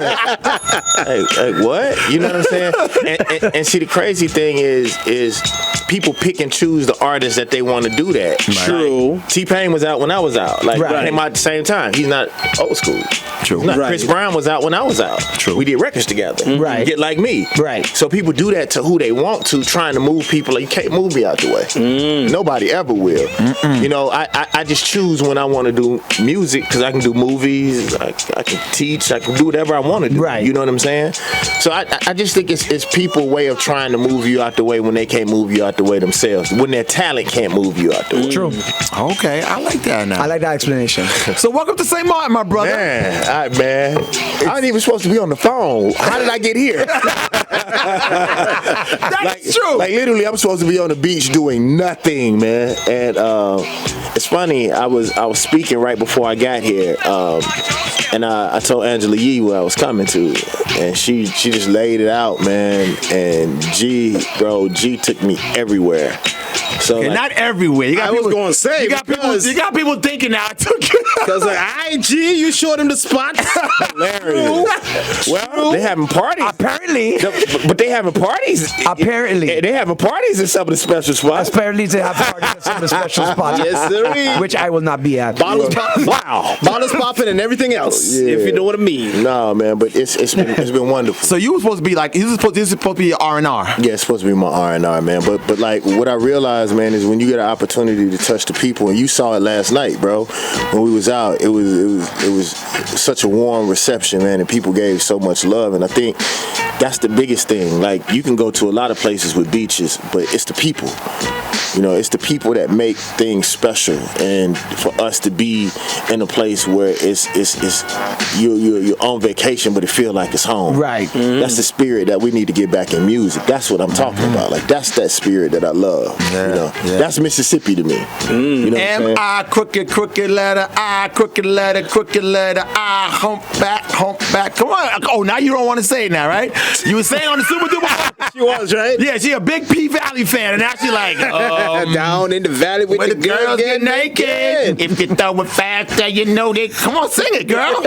Like what? You know what I'm saying? And see, the crazy thing is people pick and choose the artists that they want to do that. True. Like, T-Pain was out when I was out. Like, Right. came out at the same time. He's not old school. True. He's not. Right. Chris Brown was out when I was out. True. We did records together. Right. Get Like Me. Right. So people do that to who they want to, trying to move people. Like, you can't move me out the way. Nobody ever will. You know, I just choose when I want to do music because I can do movies, I can teach, I can do whatever I want to do. Right. You know what I'm saying? So I just think it's people's way of trying to move you out the way when they can't move you out the way themselves. When their talent can't move you out the way. True. Okay, I like that now. I like that explanation. So welcome to St.Maarten, my brother. Man, I ain't even supposed to be on the phone. How did I get here? That's true. Like literally, I'm supposed to be on the beach doing nothing, man. And it's funny. I was speaking right before I got here, and I told Angela Yee where I was coming to, and she just laid it out, man. And G took me everywhere. So Okay, like, not everywhere. You got I was people, gonna say, you got because- people thinking now I took you. Because like, IG, you showed him the spots. hilarious. Well, they having parties. Apparently. But they having parties. Apparently. They having parties in some of the special spots. Apparently they have parties at some of the special spots. Yes, sir. Which I will not be at. Bottles popping. Wow. Bottles popping and everything else, Yeah. if you know what I mean. No, man, but it's been wonderful. So you were supposed to be like, this is supposed to be R&R. Yeah, it's supposed to be my R&R, man. But like what I realized, man, is when you get an opportunity to touch the people, and you saw it last night, bro. When we was out, it was such a warm reception, man, and people gave so much love, and I think that's the biggest thing. Like, you can go to a lot of places with beaches, but it's the people. You know, it's the people that make things special, and for us to be in a place where it's you're on vacation, but it feel like it's home. Right. That's the spirit that we need to get back in music. That's what I'm talking about. Like, that's that spirit that I love. Yeah, You know, yeah. that's Mississippi to me. You know what I'm saying? M-I, crooked letter, I, crooked letter, I, hump back. Come on. Oh, now you don't want to say it now, right? You were saying on the Super Duper. She was, right? Yeah, she a big P Valley fan, and now she like, Down in the valley with where the the girls get naked. If you throw it faster, you know they. Come on, sing it, girl.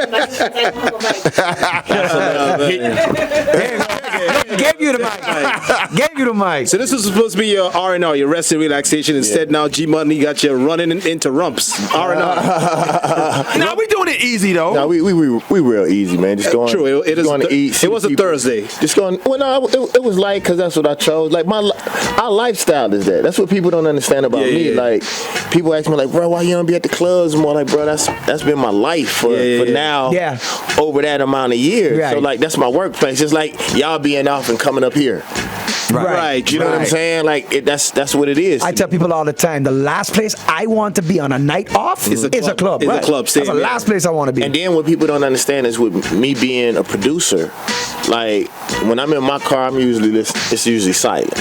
Gave you the mic. Gave you the mic. So this was supposed to be your R&R, your rest and relaxation. Instead, now G Money got you running into rumps. R&R. Now we doing it easy though. No, we real easy, man. Just going. True, it just is. going to eat. see It was a people. Thursday. Just going. Well, no, it was light because that's what I chose. Like our lifestyle is that. That's what people don't understand about me. Yeah. Like, people ask me like, bro, why you don't be at the clubs more? Like, bro, that's been my life for now. Yeah. Over that amount of years. Right. So like, that's my workplace. It's like y'all being off and coming up here. Right. You know what I'm saying? Like, that's what it is. I tell people all the time, the last place I want to be on a night off is a club. It's a club, That's the same, yeah. last place I want to be. And then what people don't understand is with me being a producer, like when I'm in my car, I'm usually it's usually silent.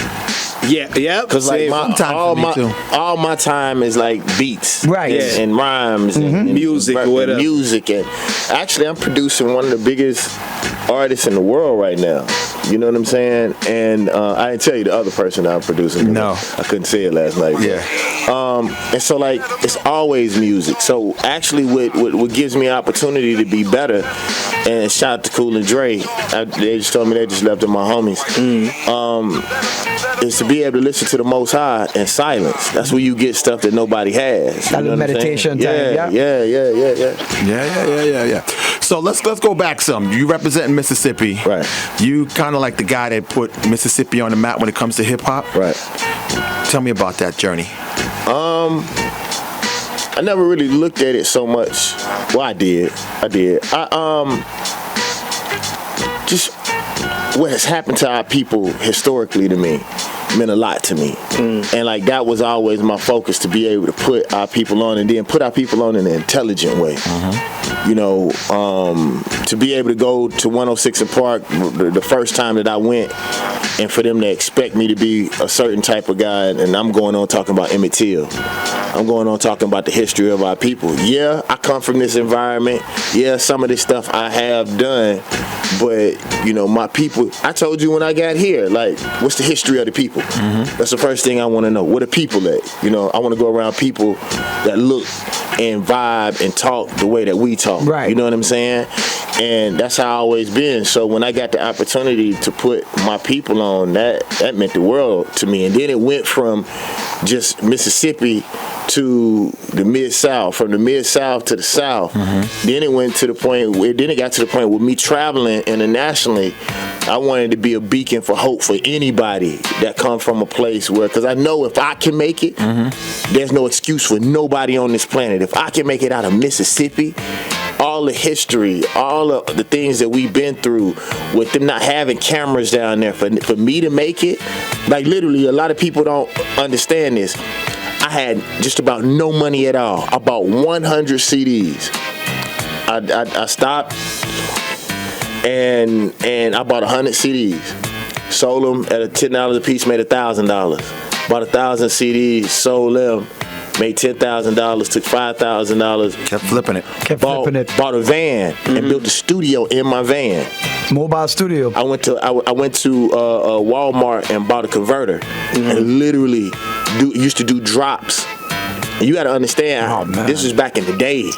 Yeah. Cause like Sometimes all my time is like beats, Right. and rhymes, and Music or whatever. music, and actually I'm producing one of the biggest artists in the world right now. You know what I'm saying? And I didn't tell you the other person I'm producing. No. I couldn't say it last night. And so like it's always music. So actually, what gives me an opportunity to be better, and shout out to Cool and Dre. They just told me they just left in my homies. Is to be able to listen to the Most High in silence. That's where you get stuff that nobody has. That little meditation time. Yeah. So let's go back some. You represent Mississippi. Right. You kind of like the guy that put Mississippi on the map when it comes to hip hop. Right. Tell me about that journey. I never really looked at it so much. Well, I did. Just what has happened to our people historically to me meant a lot to me. And like that was always my focus, to be able to put our people on, and then put our people on in an intelligent way. You know, to be able to go to 106 and Park the first time that I went, and for them to expect me to be a certain type of guy, and I'm going on talking about Emmett Till. I'm going on talking about the history of our people. Yeah, I come from this environment. Yeah, some of this stuff I have done, but you know, my people, I told you when I got here, like, what's the history of the people? That's the first thing I want to know. Where the people at? You know, I want to go around people that look and vibe and talk the way that we talk. Right. You know what I'm saying? And that's how I always been. So when I got the opportunity to put my people on, that meant the world to me. And then it went from just Mississippi to the Mid-South, from the Mid-South to the South. Then it went to the point then it got to the point with me traveling internationally. I wanted to be a beacon for hope for anybody that come from a place where, because I know if I can make it, there's no excuse for nobody on this planet. If I can make it out of Mississippi, all the history, all of the things that we've been through with them not having cameras down there, for me to make it, like literally a lot of people don't understand this. I had just about no money at all. I bought 100 CDs. I stopped and I bought 100 CDs. Sold them at $10 a piece, made $1,000. Bought 1,000 CDs, sold them, made $10,000, took $5,000. Kept flipping it. Bought a van and built a studio in my van. Mobile studio. I went to Walmart and bought a converter and literally used to do drops. And you got to understand, this was back in the day.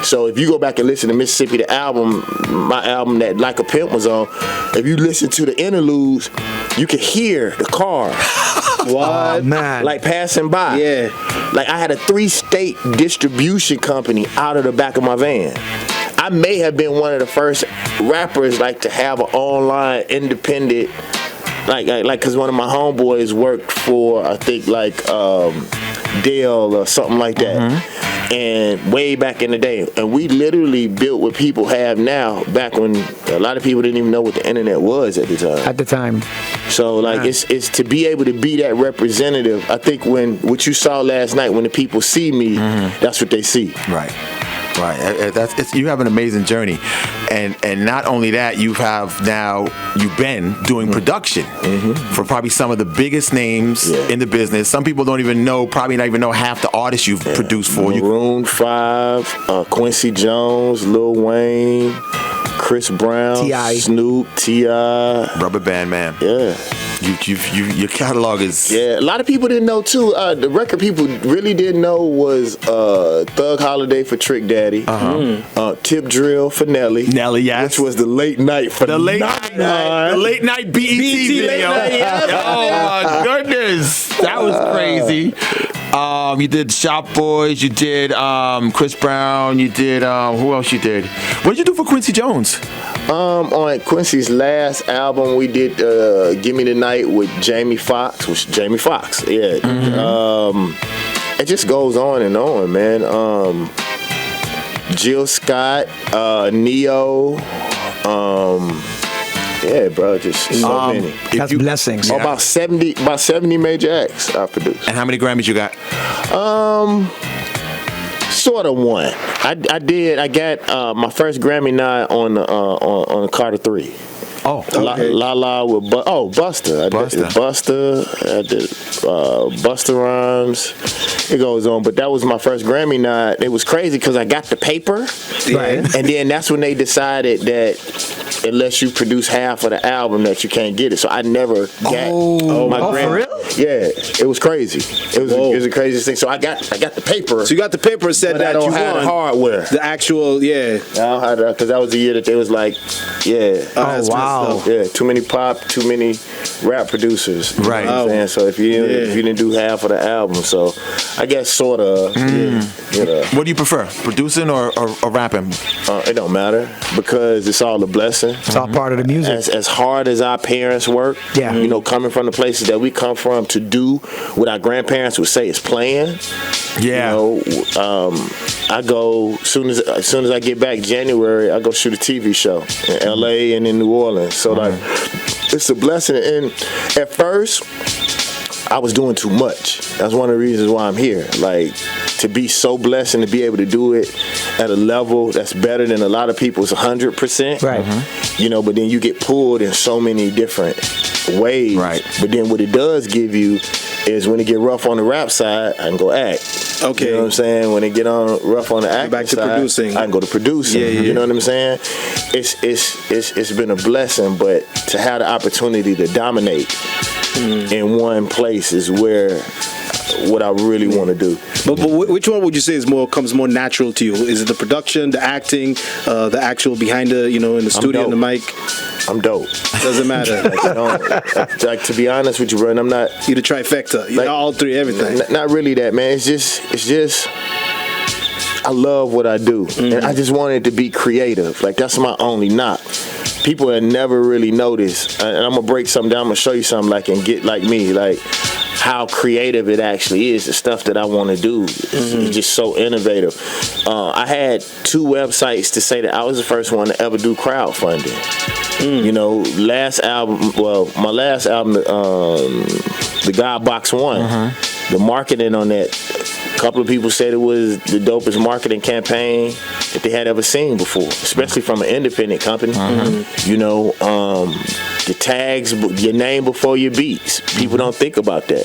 So if you go back and listen to Mississippi, the album, my album that Like a Pimp was on, if you listen to the interludes, you can hear the car. What? Oh, man. Like passing by. Yeah. Like I had a 3-state distribution company out of the back of my van. I may have been one of the first rappers like to have an online independent, like because one of my homeboys worked for, I think, like Dell or something like that. And way back in the day, and we literally built what people have now. Back when a lot of people didn't even know what the internet was at the time. So like it's to be able to be that representative. I think when what you saw last night, when the people see me, that's what they see. Right. You have an amazing journey, and not only that, you've been doing production for probably some of the biggest names in the business. Some people probably not even know half the artists you've produced for. Maroon 5, Quincy Jones, Lil Wayne, Chris Brown, T.I. Snoop, T.I. Rubber Band Man. Yeah. Your catalog is... Yeah, a lot of people didn't know, too. The record people really didn't know was Thug Holiday for Trick Daddy, Tip Drill for Nelly. Nelly, yes. Which was the late night for the late night BET video. Oh, my goodness. That was crazy. You did Shop Boys, you did Chris Brown, you did, who else you did? What did you do for Quincy Jones? On Quincy's last album, we did Give Me the Night with Jamie Foxx, yeah. It just goes on and on, man. Jill Scott, Neo, yeah, bro, just so many. That's blessings. About 70 major acts I produced. And how many Grammys you got? Sort of one. I got my first Grammy nod on Carter 3. Oh, okay. La with Buster. I did Buster. I did Buster Rhymes. It goes on, but that was my first Grammy nod. It was crazy because I got the paper, right? And then that's when they decided that unless you produce half of the album, that you can't get it. So I never got my Grammy. For real? Yeah, it was crazy. It was the craziest thing. So I got the paper. So you got the paper and said that you had won hardware. The actual, yeah. I don't have that because that was the year that they was like, yeah. Oh wow. Yeah, too many pop, too many rap producers. Right. You know what I'm saying? So if you didn't do half of the album, so I guess sort of. You know. What do you prefer, producing or rapping? It don't matter because it's all a blessing. It's all part of the music. As hard as our parents work, you know, coming from the places that we come from to do what our grandparents would say is playing. Yeah. You know, I go as soon as I get back January, I go shoot a TV show in LA and in New Orleans. So like, it's a blessing. And at first, I was doing too much. That's one of the reasons why I'm here. Like, to be so blessed and to be able to do it at a level that's better than a lot of people's 100%. Right. You know, but then you get pulled in so many different ways. Right. But then what it does give you is when it get rough on the rap side, I can go act. Okay. You know what I'm saying? When it get on rough on the acting back to side, producing. I can go to producing. Yeah. You know what I'm saying? It's been a blessing, but to have the opportunity to dominate in one place is where what I really want to do. But which one would you say comes more natural to you? Is it the production, the acting, the actual behind the in the studio and the mic? I'm dope. Doesn't matter. Like to be honest with you, bro, I'm not. You're the trifecta. You're all three, everything. Not really that, man. It's just. I love what I do, and I just wanted to be creative. Like that's my only knock. People have never really noticed, and I'm gonna break something down. I'm gonna show you something like and get like me, like how creative it actually is. The stuff that I want to do is just so innovative. I had 2 websites to say that I was the first one to ever do crowdfunding. Last album, my last album, the God Box One, the marketing on that. A couple of people said it was the dopest marketing campaign that they had ever seen before, especially from an independent company. The tags, your name before your beats. People don't think about that.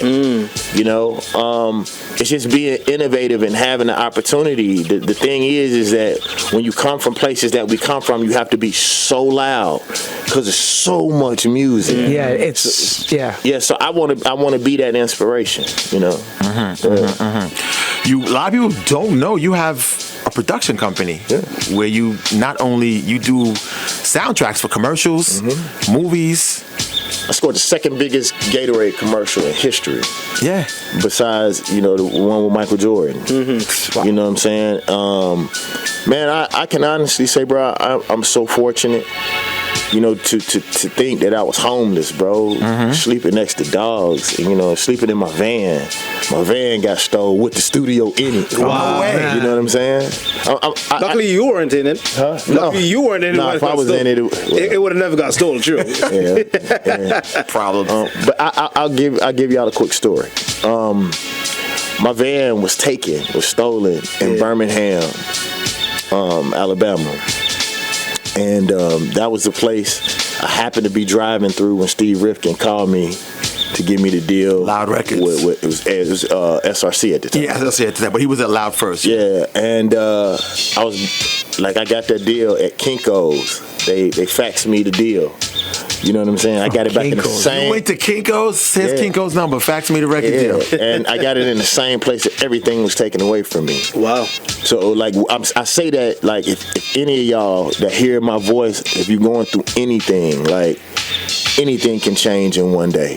It's just being innovative and having the opportunity. The thing is that when you come from places that we come from, you have to be so loud because there's so much music. Yeah, Yeah, so I want to be that inspiration. A lot of people don't know you have a production company where you not only you do soundtracks for commercials, movies. I scored the second biggest Gatorade commercial in history. Yeah. Besides, the one with Michael Jordan. You know what I'm saying? Man, I can honestly say, bro, I'm so fortunate. To think that I was homeless, bro, sleeping next to dogs, and, sleeping in my van. My van got stolen with the studio in it. Wow. You know what I'm saying? Luckily, you weren't in it. Huh? Luckily, you weren't in it. No, if I was in it, it would have never got stolen. True. Yeah. Problems. But I'll give y'all a quick story. My van was stolen in Birmingham, Alabama. And that was the place I happened to be driving through when Steve Rifkin called me to give me the deal. Loud Records. It was SRC at the time. Yeah, SRC at the time, but he was at Loud first. Yeah, and I got that deal at Kinko's. They faxed me the deal. You know what I'm saying? I got it back in the same. You went to Kinko's, says Kinko's number, fax me the record deal. And I got it in the same place that everything was taken away from me. Wow. So I say that if any of y'all that hear my voice, if you're going through anything, anything can change in one day.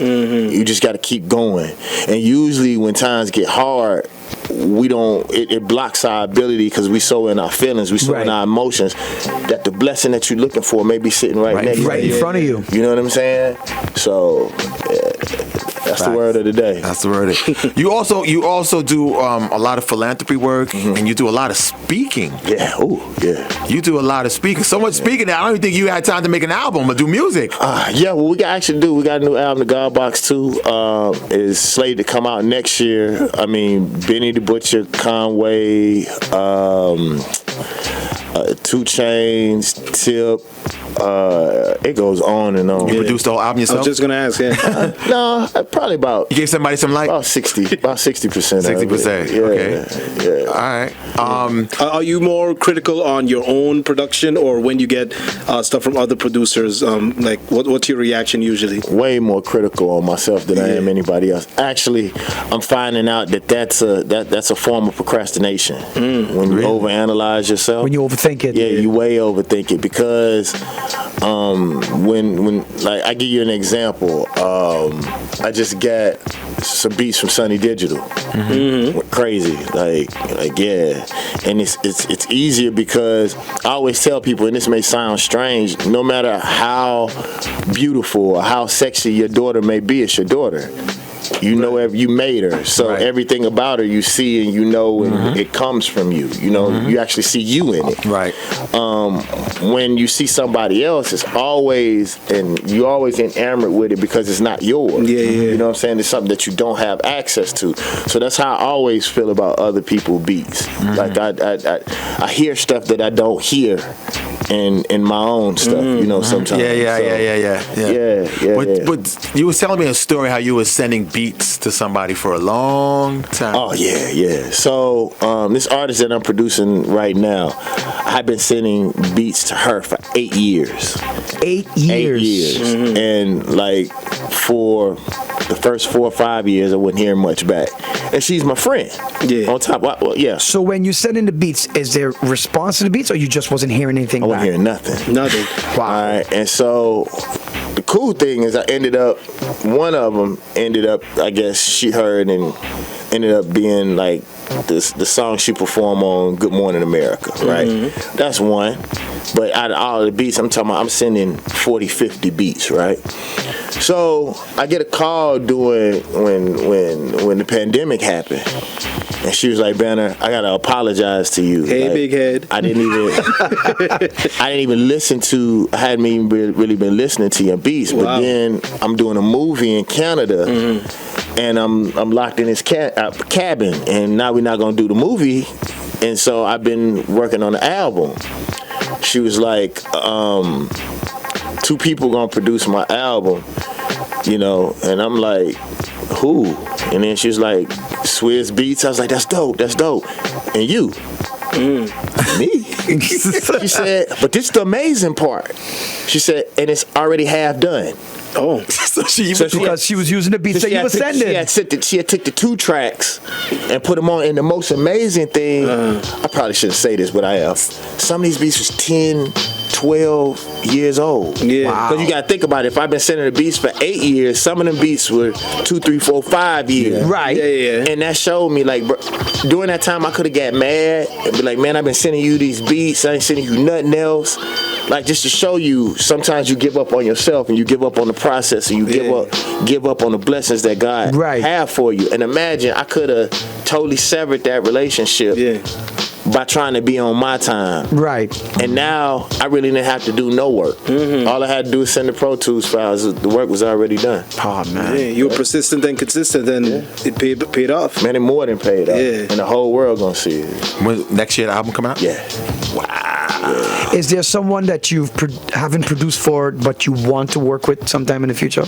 You just got to keep going. And usually when times get hard, it blocks our ability because we so in our feelings, we so in our emotions that the blessing that you're looking for may be sitting right next to you. Right in front of you. You know what I'm saying? So that's the word of the day. That's the word of the day. You also do a lot of philanthropy work and you do a lot of speaking. Yeah. Oh, yeah. You do a lot of speaking. So much speaking that I don't even think you had time to make an album or do music. Yeah, well, we got a new album, The God Box 2, is slated to come out next year. I mean, Benny the Butcher, Conway, 2 Chainz, Tip. It goes on and on. You produced the whole album yourself? I was just gonna ask. No, probably about. You gave somebody some light? About 60%. 60%. Yeah, okay. Yeah. All right. Are you more critical on your own production, or when you get stuff from other producers? What's your reaction usually? Way more critical on myself than I am anybody else. Actually, I'm finding out that's a form of procrastination. When you overanalyze yourself. When you overthink it. Yeah, you way overthink it because when I give you an example. I just got some beats from Sunny Digital. Crazy, and it's easier because I always tell people, and this may sound strange, no matter how beautiful or how sexy your daughter may be, it's your daughter. You know, you made her, so everything about her you see and you know, and it comes from you. You know, you actually see you in it. Right. When you see somebody else, it's always, and you're always enamored with it because it's not yours. Yeah. You know what I'm saying? It's something that you don't have access to. So that's how I always feel about other people's beats. Like I hear stuff that I don't hear in my own stuff. You know, sometimes. Yeah. But But you were telling me a story how you were sending beats beats to somebody for a long time. Oh yeah. So this artist that I'm producing right now, I've been sending beats to her for 8 years. 8 years. 8 years. And like for the first 4 or 5 years, I wasn't hearing much back. And she's my friend. Yeah. On top, well, yeah. So when you send in the beats, is there response to the beats, or you just wasn't hearing anything I back? wasn't hearing nothing. Nothing. Wow. All right, and so the cool thing is one of them ended up, I guess she heard and ended up being like the song she performed on Good Morning America, right? Mm-hmm. That's one. But out of all the beats, I'm sending 40, 50 beats, right? So I get a call when the pandemic happened. And she was like, Banner, I gotta apologize to you. Hey, like, big head. I didn't even I hadn't even really been listening to your beats. Wow. But then I'm doing a movie in Canada, and I'm locked in this cabin, and now we're not gonna do the movie. And so I've been working on the album. She was like, 2 people gonna produce my album, and I'm like, who? And then she was like, Swizz Beats. I was like, that's dope. And you? Me? She said, but this is the amazing part. She said, and it's already half done. Oh. Because she was using the beats that you were sending. She had took the 2 tracks and put them on. And the most amazing thing, I probably shouldn't say this, but I am. Some of these beats was 10, 12 years old. Yeah. Wow. Because you got to think about it. If I've been sending the beats for 8 years, some of them beats were 2, 3, 4, 5 years. Right. Yeah. And that showed me, like, bro, during that time, I could have got mad and be like, man, I've been sending you these beats. I ain't sending you nothing else. Like, just to show you, sometimes you give up on yourself and you give up on the process and you give up on the blessings that God have for you. And imagine, I could have totally severed that relationship by trying to be on my time. Right. And now I really didn't have to do no work. All I had to do was send the Pro Tools files. The work was already done. Oh, man. Yeah, you were persistent and consistent, and it paid off. Man, it more than paid off. Yeah. And the whole world gonna see it. When next year the album come out? Yeah. Is there someone that you haven't produced for, but you want to work with sometime in the future?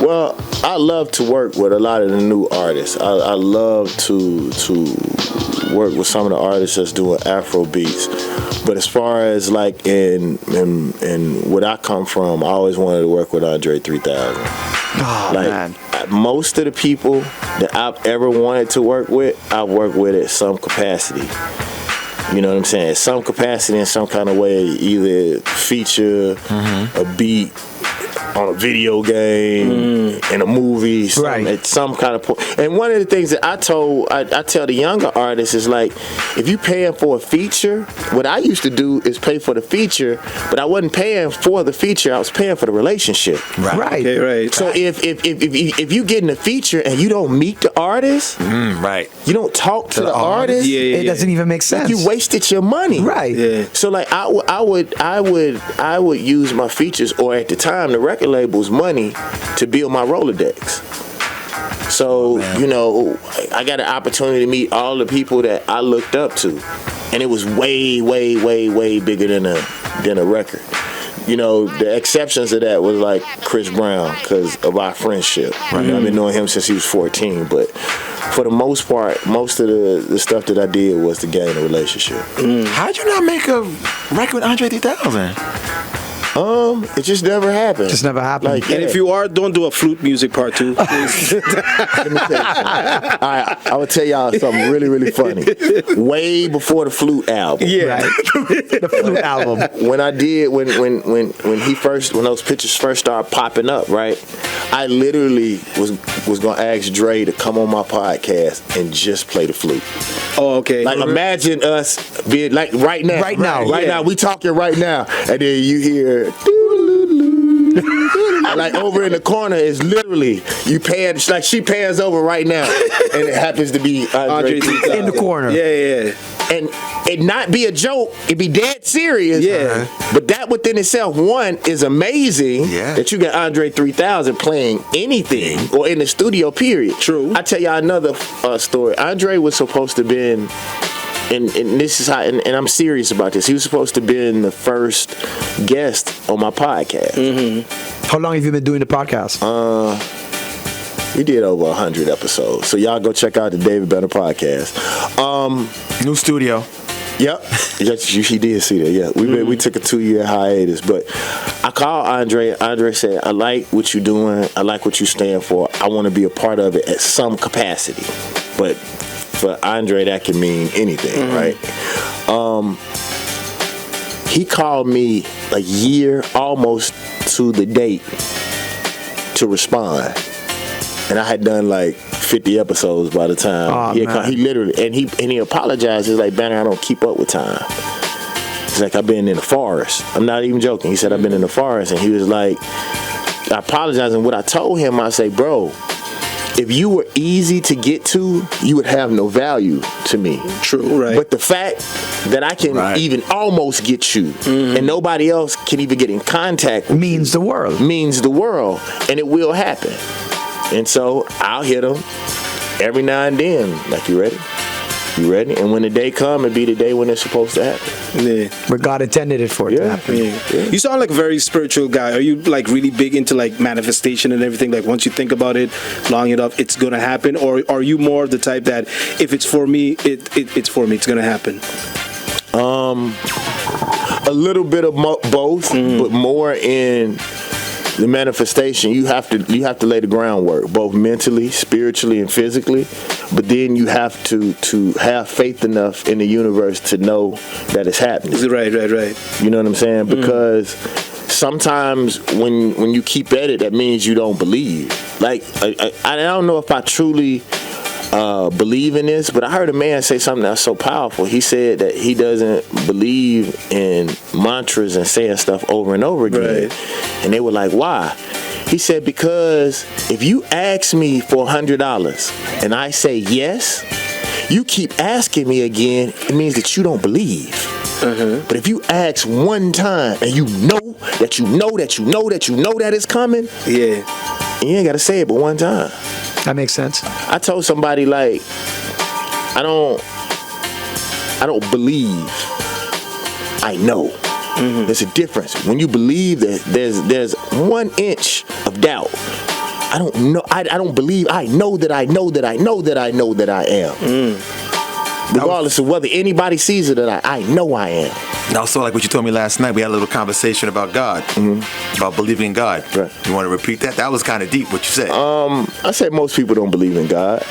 Well, I love to work with a lot of the new artists. I love to work with some of the artists that's doing Afro beats. But as far as like in what I come from, I always wanted to work with Andre 3000. Oh, like, man. Most of the people that I've ever wanted to work with, I've worked with at some capacity. You know what I'm saying? Some capacity in some kind of way, either feature a beat on a video game, in a movie, at some kind of point. And one of the things that I tell the younger artists is like, if you paying for a feature, what I used to do is pay for the feature, but I wasn't paying for the feature, I was paying for the relationship. Right. Okay, right. So if you getting a feature and you don't meet the artist, you don't talk to the artist, it doesn't even make sense. you wasted your money. Right. Yeah. So like I would use my features, or at the time the record label's money, to build my Rolodex. So, I got an opportunity to meet all the people that I looked up to. And it was way, way, way, way bigger than a record. The exceptions of that was like Chris Brown, because of our friendship. I've been knowing him since he was 14, but for the most part, most of the stuff that I did was to gain a relationship. How'd you not make a record with Andre 3000? It just never happened. Just never happened. Like, And if you are, don't do a flute music part 2. Please. Let me tell you something. I would tell y'all something really, really funny. Way before the Flute album. Right. The Flute album. When I did, when those pictures first started popping up, right? I literally was gonna ask Dre to come on my podcast and just play the flute. Oh, okay. Like, imagine us being like right now. Right now. Right now. We talking right now, and then you hear. Like over in the corner is literally you pan, like she pans over right now, and it happens to be Andre in the corner. Yeah. And it not be a joke, it be dead serious. Yeah. But that within itself, one, is amazing. Yeah. That you got Andre 3000 playing anything or in the studio. Period. True. I tell y'all another story. Andre was supposed to been and this is how, and I'm serious about this. He was supposed to be the first guest on my podcast. How long have you been doing the podcast? We did over 100 episodes. So y'all go check out the David Banner podcast. New studio. Yep. Yes, he did see that. Yeah, we took a 2-year hiatus, but I called Andre. Andre said, "I like what you're doing. I like what you stand for. I want to be a part of it at some capacity." But for Andre, that can mean anything, right? He called me a year almost to the date to respond, and I had done like 50 episodes by the time. He literally, and he apologized. He's like, "Banner, I don't keep up with time." He's like, "I've been in the forest." I'm not even joking. He said, "I've been in the forest," and he was like, I apologized. And what I told him, I say, "Bro, if you were easy to get to, you would have no value to me." True, right. But the fact that I can even almost get you, and nobody else can even get in contact with means the world. Means the world, and it will happen. And so I'll hit them every now and then. Like, you ready? You ready? And when the day come, it be the day when it's supposed to happen. Yeah. But God intended it for it to happen. Yeah. You sound like a very spiritual guy. Are you like really big into like manifestation and everything? Like once you think about it long enough, it's gonna happen? Or are you more the type that if it's for me, it's for me, it's gonna happen? A little bit of both, but more in the manifestation. You have to lay the groundwork, both mentally, spiritually, and physically. But then you have to have faith enough in the universe to know that it's happening. Right. You know what I'm saying? Because sometimes when you keep at it, that means you don't believe. Like I don't know if I truly believe in this, but I heard a man say something that's so powerful. He said that he doesn't believe in mantras and saying stuff over and over again. Right. And they were like, "Why?" He said, "Because if you ask me for $100 and I say yes, you keep asking me again, it means that you don't believe. But if you ask one time and you know that it's coming, you ain't got to say it but one time." That makes sense. I told somebody, like, I don't believe, I know. There's a difference. When you believe that there's 1 inch of doubt, I don't know. I don't believe. I know that I know that I know that I know that I am. Regardless of whether anybody sees it or not, I know I am. And also, like what you told me last night, we had a little conversation about God, about believing in God. Right. You want to repeat that? That was kind of deep, what you said. I said most people don't believe in God.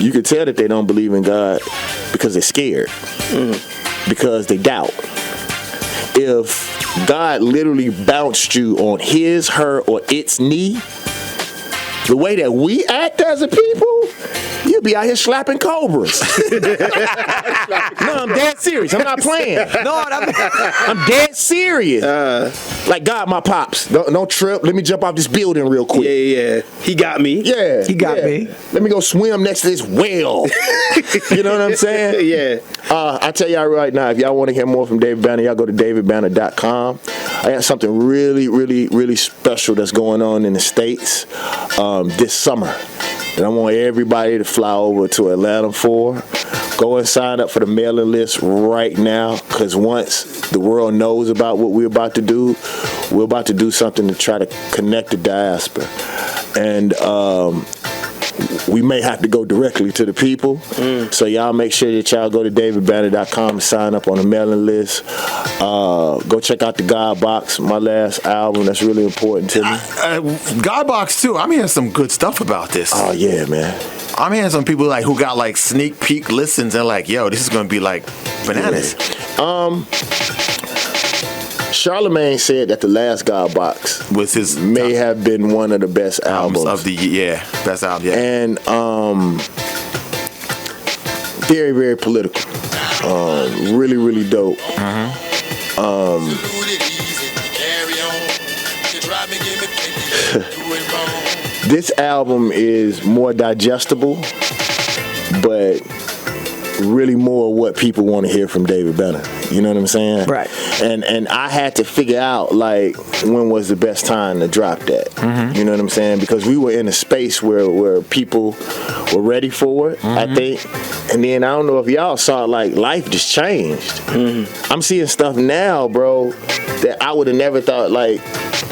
You can tell that they don't believe in God because they're scared, because they doubt. If God literally bounced you on his, her, or its knee, the way that we act as a people, you'll be out here slapping cobras. No, I'm dead serious. I'm not playing. No, I'm dead serious. Like, God, my pops. Don't trip. Let me jump off this building real quick. Yeah. He got me. Yeah. He got me. Let me go swim next to this well. You know what I'm saying? Yeah. I tell y'all right now, if y'all want to hear more from David Banner, y'all go to davidbanner.com. I got something really, really, really special that's going on in the States this summer. And I want everybody to fly over to Atlanta for. Go and sign up for the mailing list right now, because once the world knows about what we're about to do, we're about to do something to try to connect the diaspora. And we may have to go directly to the people. So y'all make sure that y'all go to davidbanner.com and sign up on the mailing list. Go check out the God Box, my last album. That's really important to me. God Box too. I'm hearing some good stuff about this. Oh yeah, man. I'm hearing some people like who got like sneak peek listens and like, yo, this is gonna be like bananas. Charlemagne said that the last God Box Was his may have been one of the best albums of the best album. Yeah. and very, very political. Really, really dope. This album is more digestible, but really more what people want to hear from David Banner. You know what I'm saying? Right. And I had to figure out like when was the best time to drop that. Mm-hmm. You know what I'm saying? Because we were in a space where people were ready for it, I think. And then I don't know if y'all saw, like, life just changed. I'm seeing stuff now, bro, that I would have never thought, like,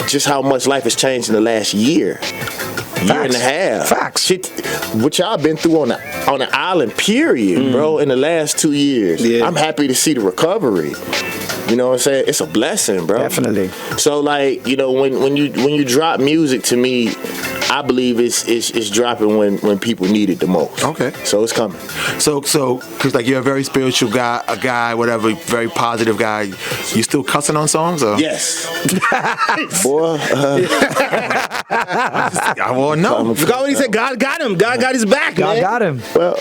just how much life has changed in the last year and a half. Facts. Shit, what y'all been through on the island, period, bro, in the last 2 years. Yeah. I'm happy to see the recovery. You know what I'm saying? It's a blessing, bro. Definitely. So, like, you know, when you drop music, to me, I believe it's dropping when people need it the most. Okay. So it's coming. So, because like you're a very spiritual guy, whatever, very positive guy. You still cussing on songs, or? Yes. Boy. I want to know. Forgot what he said. God got him. God got his back, God man. got him. Well,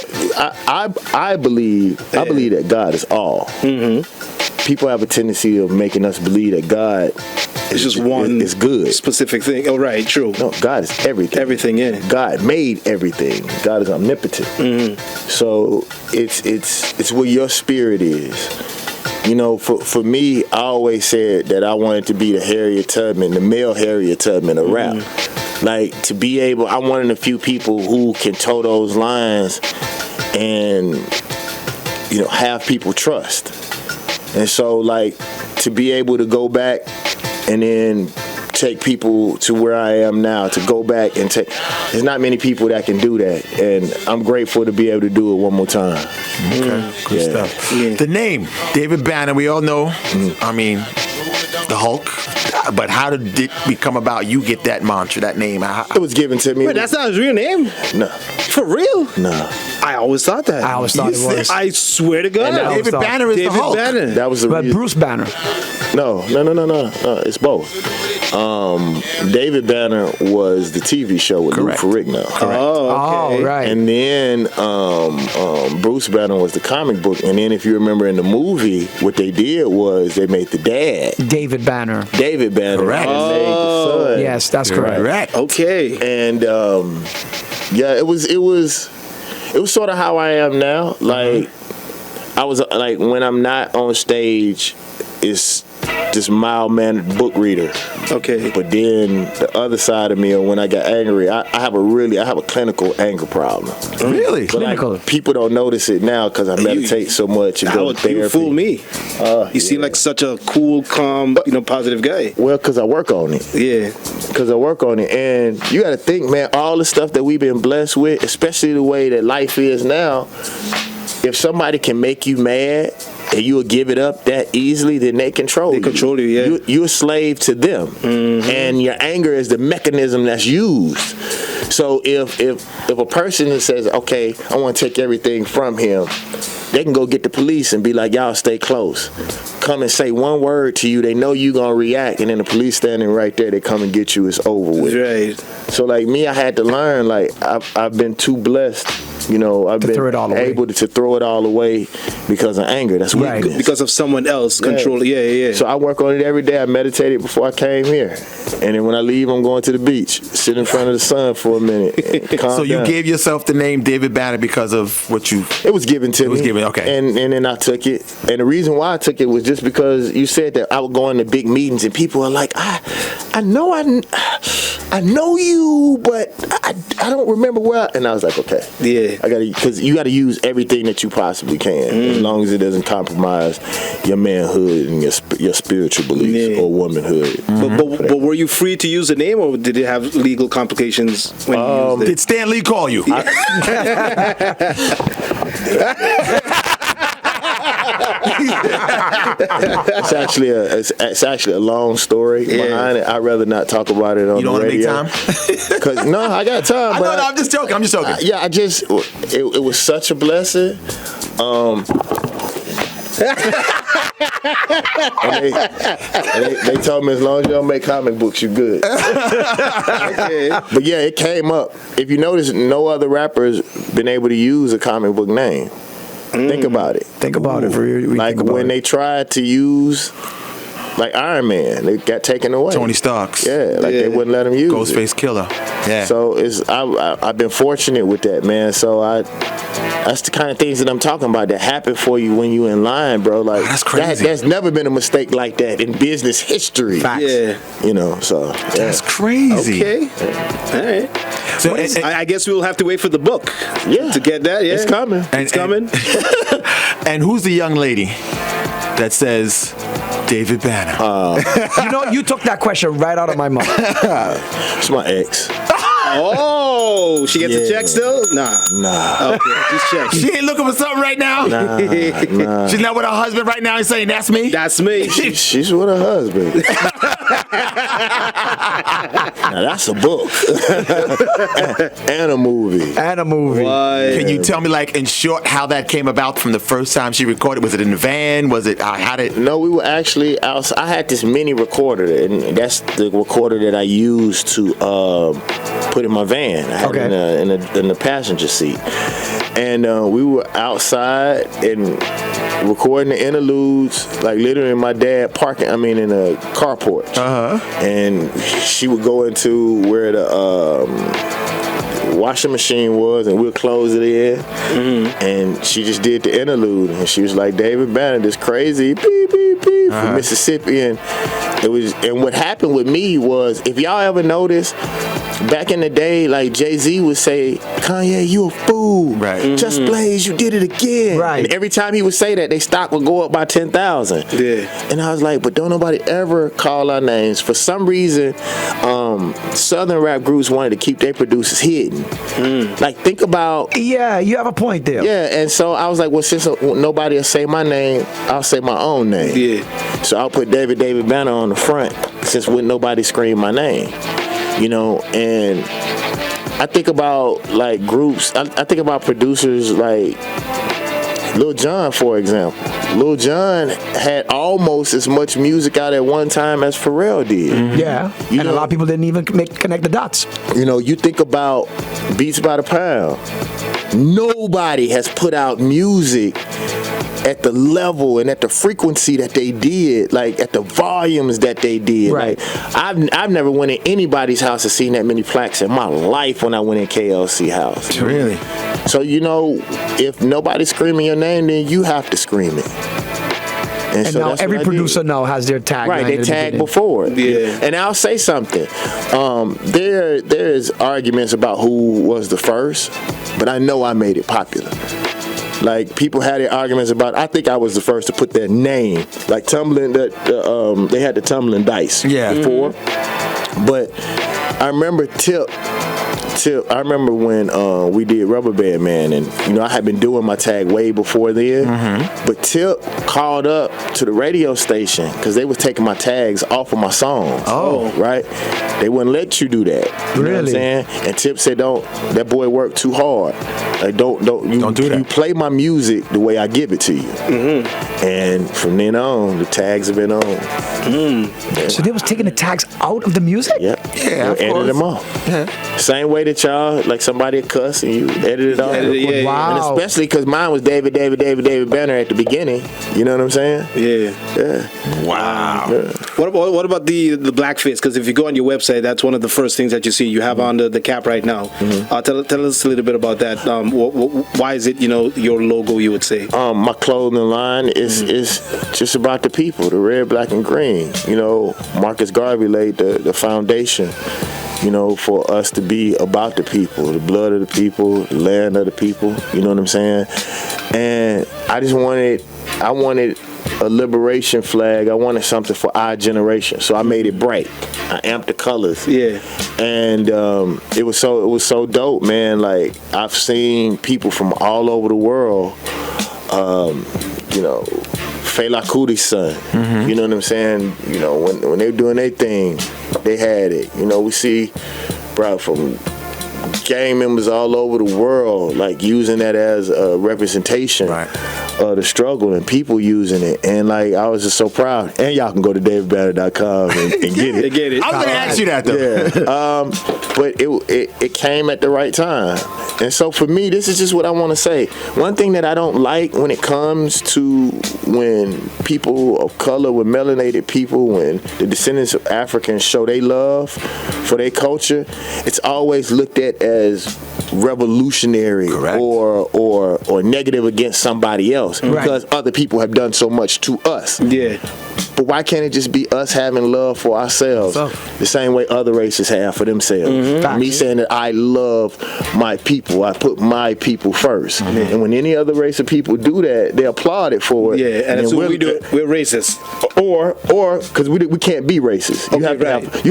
I believe that God is all. People have a tendency of making us believe that God It's just one is good. specific thing. Oh, right, true. No, God is everything. Everything, yeah. God made everything. God is omnipotent. So it's where your spirit is. You know, for me, I always said that I wanted to be the Harriet Tubman, the male Harriet Tubman of rap. Like, to be able, I'm one of the few people who can toe those lines and, you know, have people trust. And so, like, to be able to go back and then take people to where I am now, to go back and take, there's not many people that can do that. And I'm grateful to be able to do it one more time. Okay, good stuff. Yeah. The name, David Banner, we all know, I mean, the Hulk. But how did it become about? You get that mantra, that name? It was given to me. Wait, that's not his real name? No. For real? No. I always thought that. I always thought it was. I swear to God. And now- David Banner is David the Hulk. Banner. That was the But reason. Bruce Banner. No, it's both. David Banner was the TV show with Correct. Lou Ferrigno. Oh, okay. Oh, right. And then Bruce Banner was the comic book. And then if you remember in the movie, what they did was they made the dad, David Banner. David Banner, Correct. and made the son. Yes, that's correct. Correct. Okay. And yeah, it was sort of how I am now. Like, I was like, when I'm not on stage, it's this mild-mannered book reader. Okay. But then the other side of me, or when I get angry, I have a clinical anger problem. Really? But like, Clinical. people don't notice it now because I meditate so much and go to therapy. You fool me. You seem like such a cool, calm, positive guy. Well, because I work on it. Yeah. Because I work on it. And you got to think, man, all the stuff that we've been blessed with, especially the way that life is now, if somebody can make you mad and you'll give it up that easily, then they control you. They control you, yeah. You're a slave to them. And your anger is the mechanism that's used. So if a person says, okay, I want to take everything from him, they can go get the police and be like, y'all stay close. Come and say one word to you, they know you gonna react, and then the police standing right there, they come and get you, it's over with. Right. So like me, I had to learn, like I've been too blessed, you know, I've been throw it all away. able to throw it all away because of anger. That's Right. weakness. Because of someone else controlling. Yeah. So I work on it every day. I meditated before I came here. And then when I leave, I'm going to the beach, sit in front of the sun for a minute. And calm So you down. gave yourself the name David Banner because of what you... It was given to me. It was given, okay. And then I took it. And the reason why I took it was just because you said that I would go into big meetings and people are like, I know you, but I don't remember where. And I was like, okay. Yeah. Because you got to use everything that you possibly can, as long as it doesn't compromise your manhood and your spiritual beliefs or womanhood. But were you free to use the name, or did it have legal complications when you used it? Did Stan Lee call you? It's actually a long story behind it. I'd rather not talk about it on You don't the want to make radio. time? Cause no, I got time. No, I'm just joking. Yeah, it was such a blessing. And they told me as long as you don't make comic books, you're good. Okay. But yeah, it came up. If you notice, no other rappers been able to use a comic book name. Think about it. Think about it for you. Like when they tried to use, like Iron Man, they got taken away. Tony Stark's. Yeah, like they wouldn't let him use it. Ghostface Killer. Yeah. So I've been fortunate with that, man. So that's the kind of things that I'm talking about that happen for you when you in line, bro. Like that's crazy. There's never been a mistake like that in business history. Facts. Yeah. You know, so That's crazy. Okay. All right. So, I guess we'll have to wait for the book. Yeah. To get that. Yeah. It's coming. It's coming. and who's the young lady that says David Banner? You took that question right out of my mouth. It's my ex. Oh, she gets a check still? Nah. Okay, just check. She ain't looking for something right now? Nah. She's not with her husband right now and saying, that's me? That's me. She's with her husband. Now that's a book. And a movie. Can you tell me, like, in short, how that came about from the first time she recorded? Was it in the van? Was it, how did... No, we were actually outside. I had this mini recorder, and that's the recorder that I used to put in my van. I had it in the passenger seat. And we were outside and recording the interludes, like literally in my dad parking, in a carport. And she would go into where the washing machine was, and we'll close it in. And she just did the interlude, and she was like, David Banner, this crazy beep beep beep from Mississippi. And what happened with me was, if y'all ever noticed, back in the day, like Jay-Z would say, Kanye, you a fool. Right. Just Blaze, you did it again. Right. And every time he would say that, their stock would go up by 10,000. Yeah. And I was like, but don't nobody ever call our names. For some reason, Southern rap groups wanted to keep their producers hidden. Like, think about... Yeah, you have a point there. Yeah, and so I was like, well, since nobody will say my name, I'll say my own name. Yeah. So I'll put David Banner on the front, since wouldn't nobody scream my name. You know, and I think about, like, groups. I think about producers like Lil Jon, for example. Lil Jon had almost as much music out at one time as Pharrell did. Yeah, and a lot of people didn't even connect the dots. You know, you think about Beats by the Pound. Nobody has put out music at the level and at the frequency that they did, like at the volumes that they did. Right. Like, I've never went in anybody's house and seen that many plaques in my life when I went in KLC house. Really? So, you know, if nobody's screaming your name, then you have to scream it. And so now that's every what I producer did. now has their tag. Right, they tag before it. Yeah. And I'll say something. There's arguments about who was the first, but I know I made it popular. Like, people had their arguments about, I think I was the first to put their name. Like, tumbling, they had the tumbling dice before. But I remember Tip, I remember when we did Rubber Band Man, and, you know, I had been doing my tag way before then. But Tip called up to the radio station because they was taking my tags off of my songs. Oh. Right? They wouldn't let you do that. You know what I'm saying? And Tip said, that boy worked too hard. Like, don't do that. You play my music the way I give it to you. And from then on, the tags have been on. Yeah. So they was taking the tags out of the music? Yep. Yeah, They edited them off. Yeah. Same way that y'all, like, somebody cuss and you edit it off. Yeah. Wow. And especially because mine was David Banner at the beginning. You know what I'm saying? Yeah. Wow. Yeah. What about the blackface? Because if you go on your website, that's one of the first things that you see. You have on the cap right now. Tell us a little bit about that. Why is it, you know, your logo, you would say? My clothing line is just about the people, the red, black, and green. You know, Marcus Garvey laid the foundation, you know, for us to be about the people, the blood of the people, the land of the people. You know what I'm saying? And I wanted a liberation flag. I wanted something for our generation, so I made it bright. I amped the colors. Yeah. And it was so dope, man. Like, I've seen people from all over the world. You know, Fela Kuti's son. You know what I'm saying? You know, when they were doing their thing, they had it. You know, we see, bro, from gang members all over the world, like, using that as a representation the struggle and people using it. And like, I was just so proud. And y'all can go to davidbanner.com and get it. Get it. I was going to ask you that, though. Yeah. But it came at the right time. And so for me, this is just what I want to say. One thing that I don't like when it comes to when people of color, when melanated people, when the descendants of Africans show their love for their culture, it's always looked at as revolutionary. Correct. or negative against somebody else because other people have done so much to us. Yeah. But why can't it just be us having love for ourselves the same way other races have for themselves? Me saying that I love my people, I put my people first. And when any other race of people do that, they applaud it for it. Yeah, and that's what we do. We're racist. Or because we can't be racist. You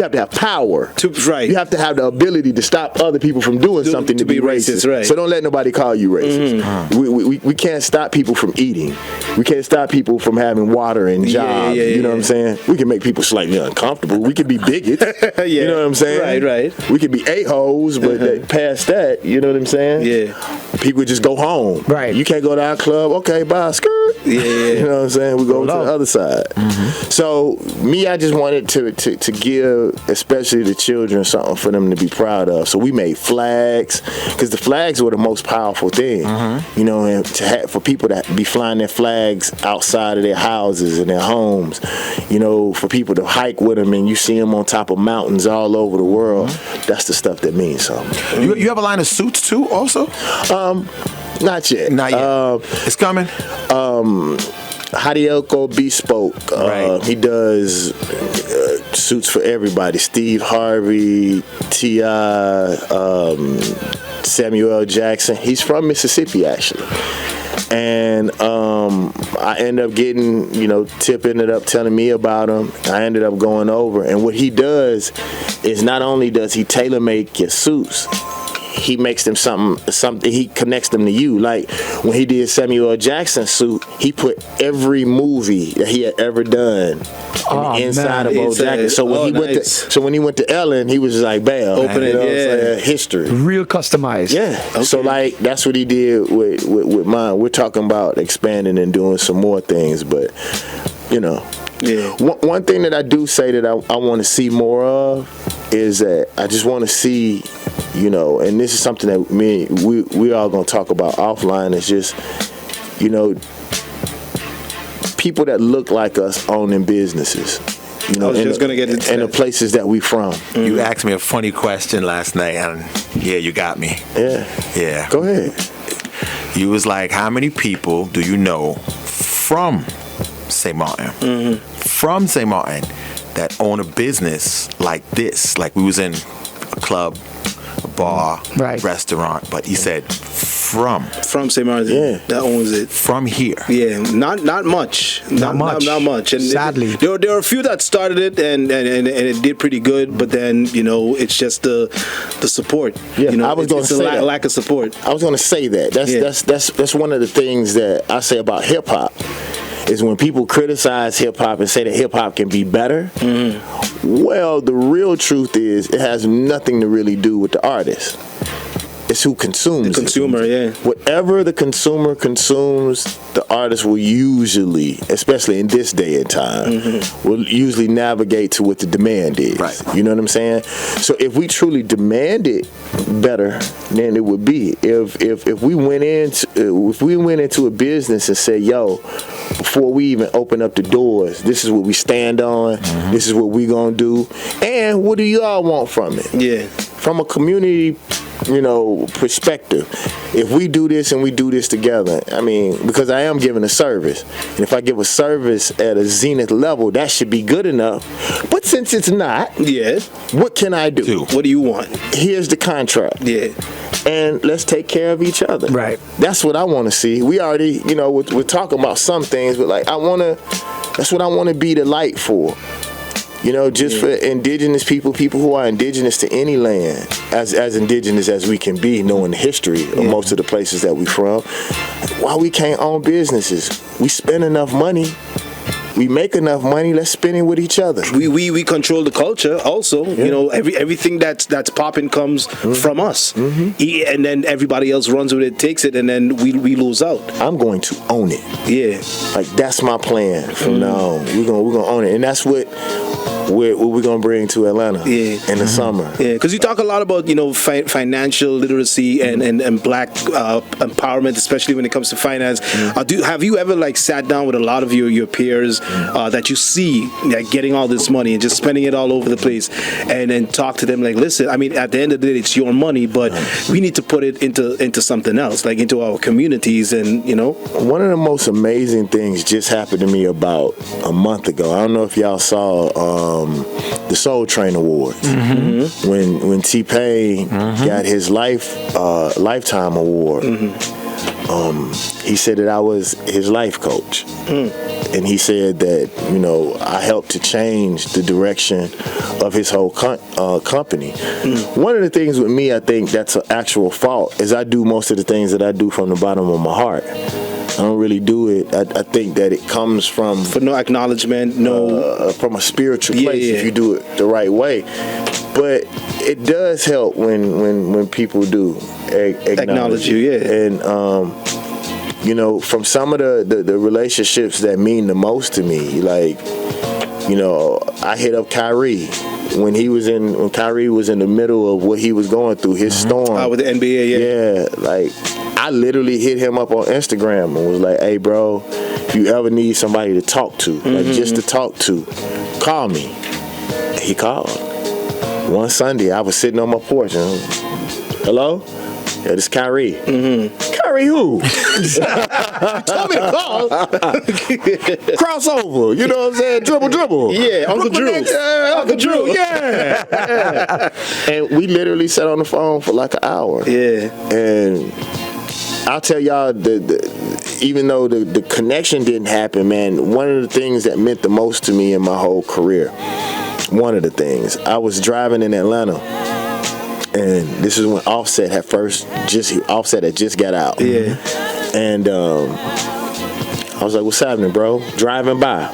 have to have power. You have to have the ability to stop other people from doing something to be racist. Right. So don't let nobody call you racist. We can't stop people from eating. We can't stop people from having water and jobs. You know what I'm saying? We can make people slightly uncomfortable. We can be bigots. You know what I'm saying? Right. We can be a-holes, but past that, you know what I'm saying? Yeah. People just go home. Right. You can't go to our club. Okay, bye, skirt. Yeah. You know what I'm saying? We go to the other side. So me, I just wanted to give, especially the children, something for them to be proud of. So we made flags, because the flags were the most powerful thing. You know, and for people to be flying their flags outside of their houses and their homes. You know, for people to hike with them and you see them on top of mountains all over the world. That's the stuff that means something. You have a line of suits too, also? Not yet. Not yet. It's coming. Hadioko Bespoke. He does suits for everybody. Steve Harvey, T.I., Samuel L. Jackson. He's from Mississippi, actually. And I ended up getting, Tip ended up telling me about him. I ended up going over. And what he does is not only does he tailor-make your suits, he makes them something, he connects them to you. Like when he did Samuel L. Jackson's suit, he put every movie that he had ever done in the inside of Bo Jackson. So when he went to Ellen, he was just like, bam, open it, history. Real customized. Yeah. Okay. So like that's what he did with mine. We're talking about expanding and doing some more things, but Yeah. One thing that I do say that I want to see more of is that I just want to see, and this is something that we all gonna talk about offline. Is just, people that look like us owning businesses. I was just gonna get into the places that we from. You asked me a funny question last night, and you got me. Yeah. Go ahead. You was like, how many people do you know from St.Maarten, from St.Maarten, that own a business like this? Like we was in a club, a bar, restaurant, but he said from St.Maarten, that owns it. From here. Yeah, not much. Not much. And sadly, there are a few that started it and it did pretty good, but then it's just the support. Yeah, I was going to say that. Lack of support. I was going to say that. That's one of the things that I say about hip hop. Is when people criticize hip-hop and say that hip-hop can be better, well, the real truth is it has nothing to really do with the artist. It's who consumes it. The consumer, yeah. Whatever the consumer consumes, the artist will usually, especially in this day and time, will usually navigate to what the demand is. Right. You know what I'm saying? So if we truly demanded better than it would be, if we went into a business and said, yo, before we even open up the doors, this is what we stand on, this is what we gonna do, and what do y'all want from it? Yeah. From a community perspective, if we do this and we do this together, because I am giving a service, and if I give a service at a zenith level, that should be good enough. But since it's not, what can I do? What do you want? Here's the contract. Yeah. And let's take care of each other. Right. That's what I want to see. We already, we're talking about some things, but that's what I want to be the light for. For indigenous people who are indigenous to any land, as indigenous as we can be, knowing the history of most of the places that we from, why we can't own businesses? We spend enough money we make enough money, let's spend it with each other. We control the culture also. You know, everything that's popping comes from us. And then everybody else runs with it, takes it, and then we lose out. I'm going to own it. Yeah. Like, that's my plan from now on. We're gonna own it. And that's what we're gonna bring to Atlanta in the summer. Yeah, because you talk a lot about, you know, financial literacy and black empowerment, especially when it comes to finance. Have you ever like sat down with a lot of your peers that you see like getting all this money and just spending it all over the place, and then talk to them like, listen, I mean, at the end of the day, it's your money, but we need to put it into something else, like into our communities, and you know. One of the most amazing things just happened to me about a month ago. I don't know if y'all saw the Soul Train Awards when T-Pain got his lifetime award. He said that I was his life coach, and he said that, you know, I helped to change the direction of his whole company. One of the things with me, I think that's an actual fault, is I do most of the things that I do from the bottom of my heart. I don't really do it. I think that it comes from no acknowledgement, from a spiritual place if you do it the right way. But it does help when people do acknowledge you. And you know, from some of the relationships that mean the most to me, like, you know, I hit up Kyrie when Kyrie was in the middle of what he was going through, his storm with the NBA. Yeah, like, I literally hit him up on Instagram and was like, hey, bro, if you ever need somebody to talk to, like just to talk to, call me. He called. One Sunday, I was sitting on my porch and, hello? Yeah, this is Kyrie. Kyrie who? You told me to call. Crossover, you know what I'm saying? Dribble. Yeah, Uncle Drew. Uncle Drew, yeah. And we literally sat on the phone for like an hour. Yeah. And I'll tell y'all, even though the connection didn't happen, man, one of the things that meant the most to me in my whole career, one of the things, I was driving in Atlanta, and this is when Offset had just got out. Yeah. And I was like, what's happening, bro? Driving by.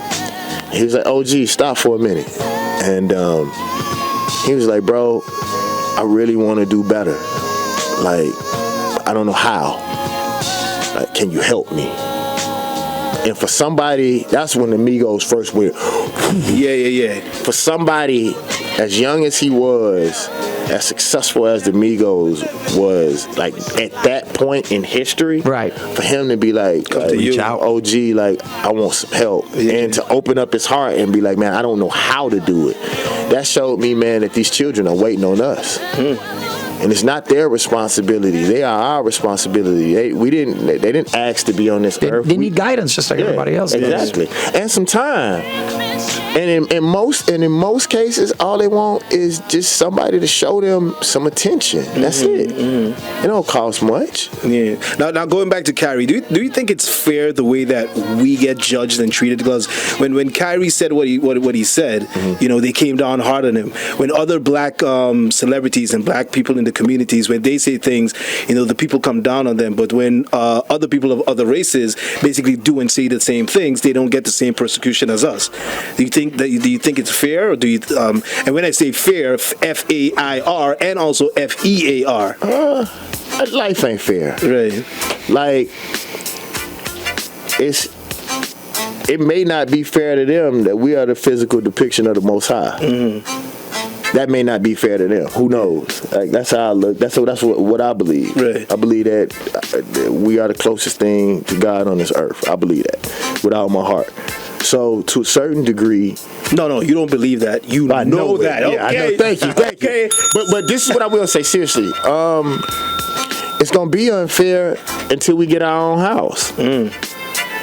He was like, OG, stop for a minute. And he was like, bro, I really want to do better. Like, I don't know how. Like, can you help me? And for somebody, that's when the Migos first went. Yeah. For somebody as young as he was, as successful as the Migos was, like, at that point in history, right? For him to be like reach out, OG, like, I want some help, and to open up his heart and be like, man, I don't know how to do it. That showed me, man, that these children are waiting on us. And it's not their responsibility. They are our responsibility. They didn't ask to be on this earth. They need guidance just like everybody else. Exactly. And some time. And in most cases, all they want is just somebody to show them some attention. That's it. It don't cost much. Yeah. Now going back to Kyrie, do you think it's fair the way that we get judged and treated? Because when Kyrie said what he said, you know, they came down hard on him. When other black celebrities and black people in the communities, when they say things, you know, the people come down on them. But when other people of other races basically do and say the same things, they don't get the same persecution as us. Do you think it's fair, or do you? And when I say fair, F-A-I-R and also F-E-A-R. Life ain't fair. Right. Like, it may not be fair to them that we are the physical depiction of the Most High. That may not be fair to them. Who knows? Like, that's how I look. That's what I believe. Right. I believe that we are the closest thing to God on this earth. I believe that with all my heart. So to a certain degree. No, you don't believe that. You know that. Okay. Yeah, I know. Thank you. But this is what I will say seriously. It's gonna be unfair until we get our own house.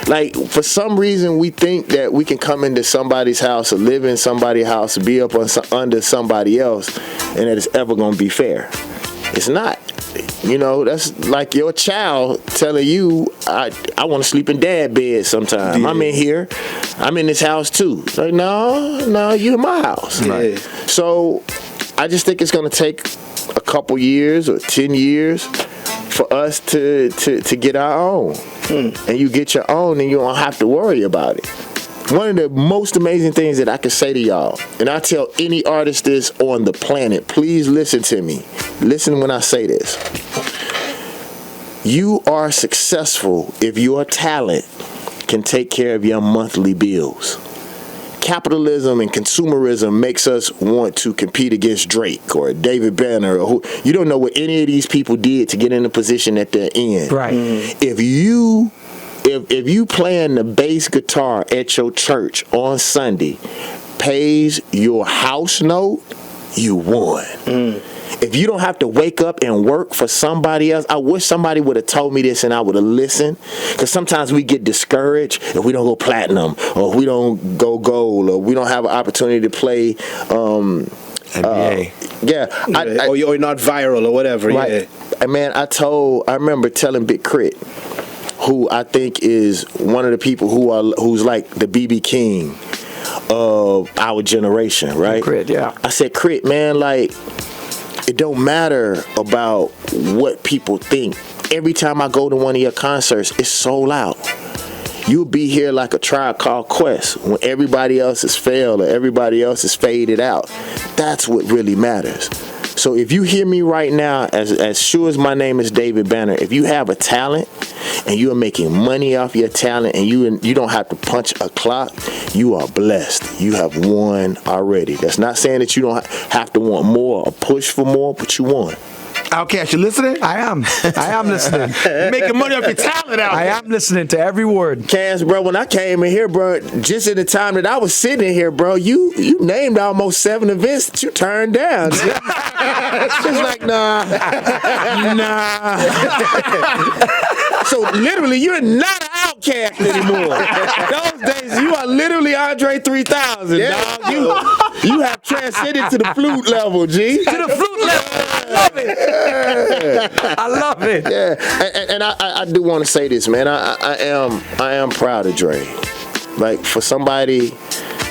Like, for some reason, we think that we can come into somebody's house or live in somebody's house, be up under somebody else, and that it's ever going to be fair. It's not. You know, that's like your child telling you, I want to sleep in dad bed sometime. Yeah. I'm in here. I'm in this house too. Like, no, you in my house. Yeah. Right. So I just think it's going to take a couple years or 10 years for us to get our own. And you get your own and you don't have to worry about it. one of the most amazing things that I can say to y'all, and I tell any artist this on the planet, please listen to me. Listen when I say this. You are successful if your talent can take care of your monthly bills. Capitalism and consumerism makes us want to compete against Drake or David Banner or who. You don't know what any of these people did to get in the position that they're in. Right. If you playing the bass guitar at your church on Sunday pays your house note, you won. If you don't have to wake up and work for somebody else, I wish somebody would have told me this and I would have listened. Because sometimes we get discouraged if we don't go platinum or if we don't go gold or we don't have an opportunity to play NBA. Or you're not viral or whatever. Right. Yeah. And man, I remember telling Big Crit, who I think is one of the people who's like the BB King of our generation, right? Crit, yeah. I said, Crit, man, like, it don't matter about what people think. Every time I go to one of your concerts, it's sold out. You'll be here like a Tribe Called Quest when everybody else has failed or everybody else has faded out. That's what really matters. So if you hear me right now, as sure as my name is David Banner, if you have a talent and you are making money off your talent and you don't have to punch a clock, you are blessed. You have won already. That's not saying that you don't have to want more or push for more, but you won. Outcast, you listening? I am listening. You're making money off your talent out I here. am listening to every word. Cass, bro, when I came in here, bro, just in the time that I was sitting in here, bro, you named almost 7 events that you turned down. Just like, nah. So literally, you're not an outcast anymore. Those days, you are literally Andre 3000, dog. You have transcended to the flute level, G. To the flute level. I love it. I love it. Yeah, and I do want to say this, man. I am proud of Dre. Like, for somebody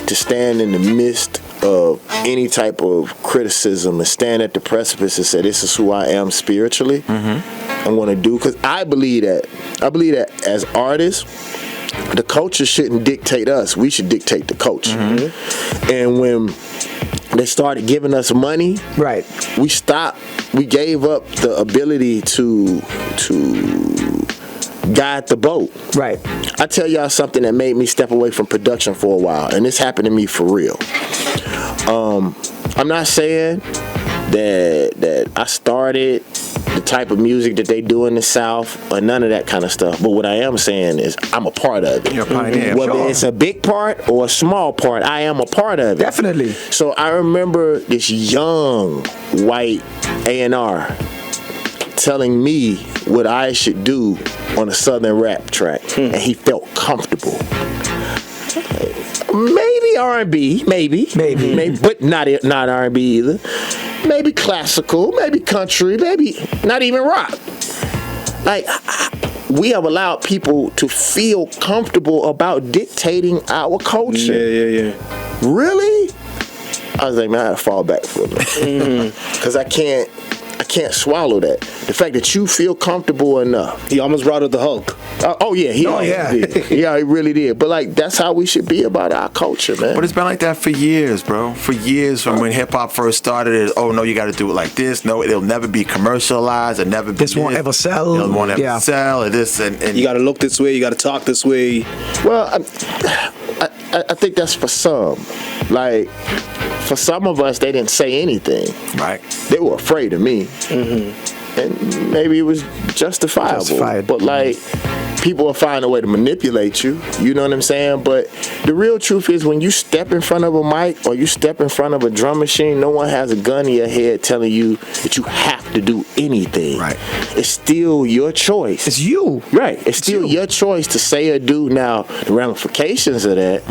to stand in the midst of any type of criticism and stand at the precipice and say, this is who I am spiritually, I'm going to do, because I believe that as artists, the culture shouldn't dictate us. We should dictate the culture. And when they started giving us money, Right. we stopped. We gave up the ability to guide the boat. Right. I tell y'all something that made me step away from production for a while, and this happened to me for real. I'm not saying that I started the type of music that they do in the South or none of that kind of stuff, but what I am saying is I'm a part of it. You're a pioneer. Whether Sure. it's a big part or a small part, I am a part of it. Definitely. So I remember this young white A&R telling me what I should do on a Southern rap track, and he felt comfortable. Maybe R&B, maybe, but not R&B either. Maybe classical, maybe country, maybe not even rock. Like, we have allowed people to feel comfortable about dictating our culture. Yeah. Really? I was like, man, I gotta fall back for a minute. Because I can't swallow that. The fact that you feel comfortable enough. He almost brought up the Hulk. He did. Yeah, he really did. But like, that's how we should be about our culture, man. But it's been like that for years, bro. For years, from when hip hop first started, it's, oh no, you got to do it like this. No, it'll never be commercialized. It'll never be This won't ever sell. It won't ever Yeah. sell. And this and You got to look this way. You got to talk this way. Well, I think that's for some. Like, for some of us, they didn't say anything. right. They were afraid of me. And maybe it was justifiable. Justified. But like, people will find a way to manipulate you. You know what I'm saying? But the real truth is, when you step in front of a mic or you step in front of a drum machine, no one has a gun in your head telling you that you have to do anything. Right. It's still your choice. It's you. Right. It's still your choice to say or do. Now, the ramifications of that,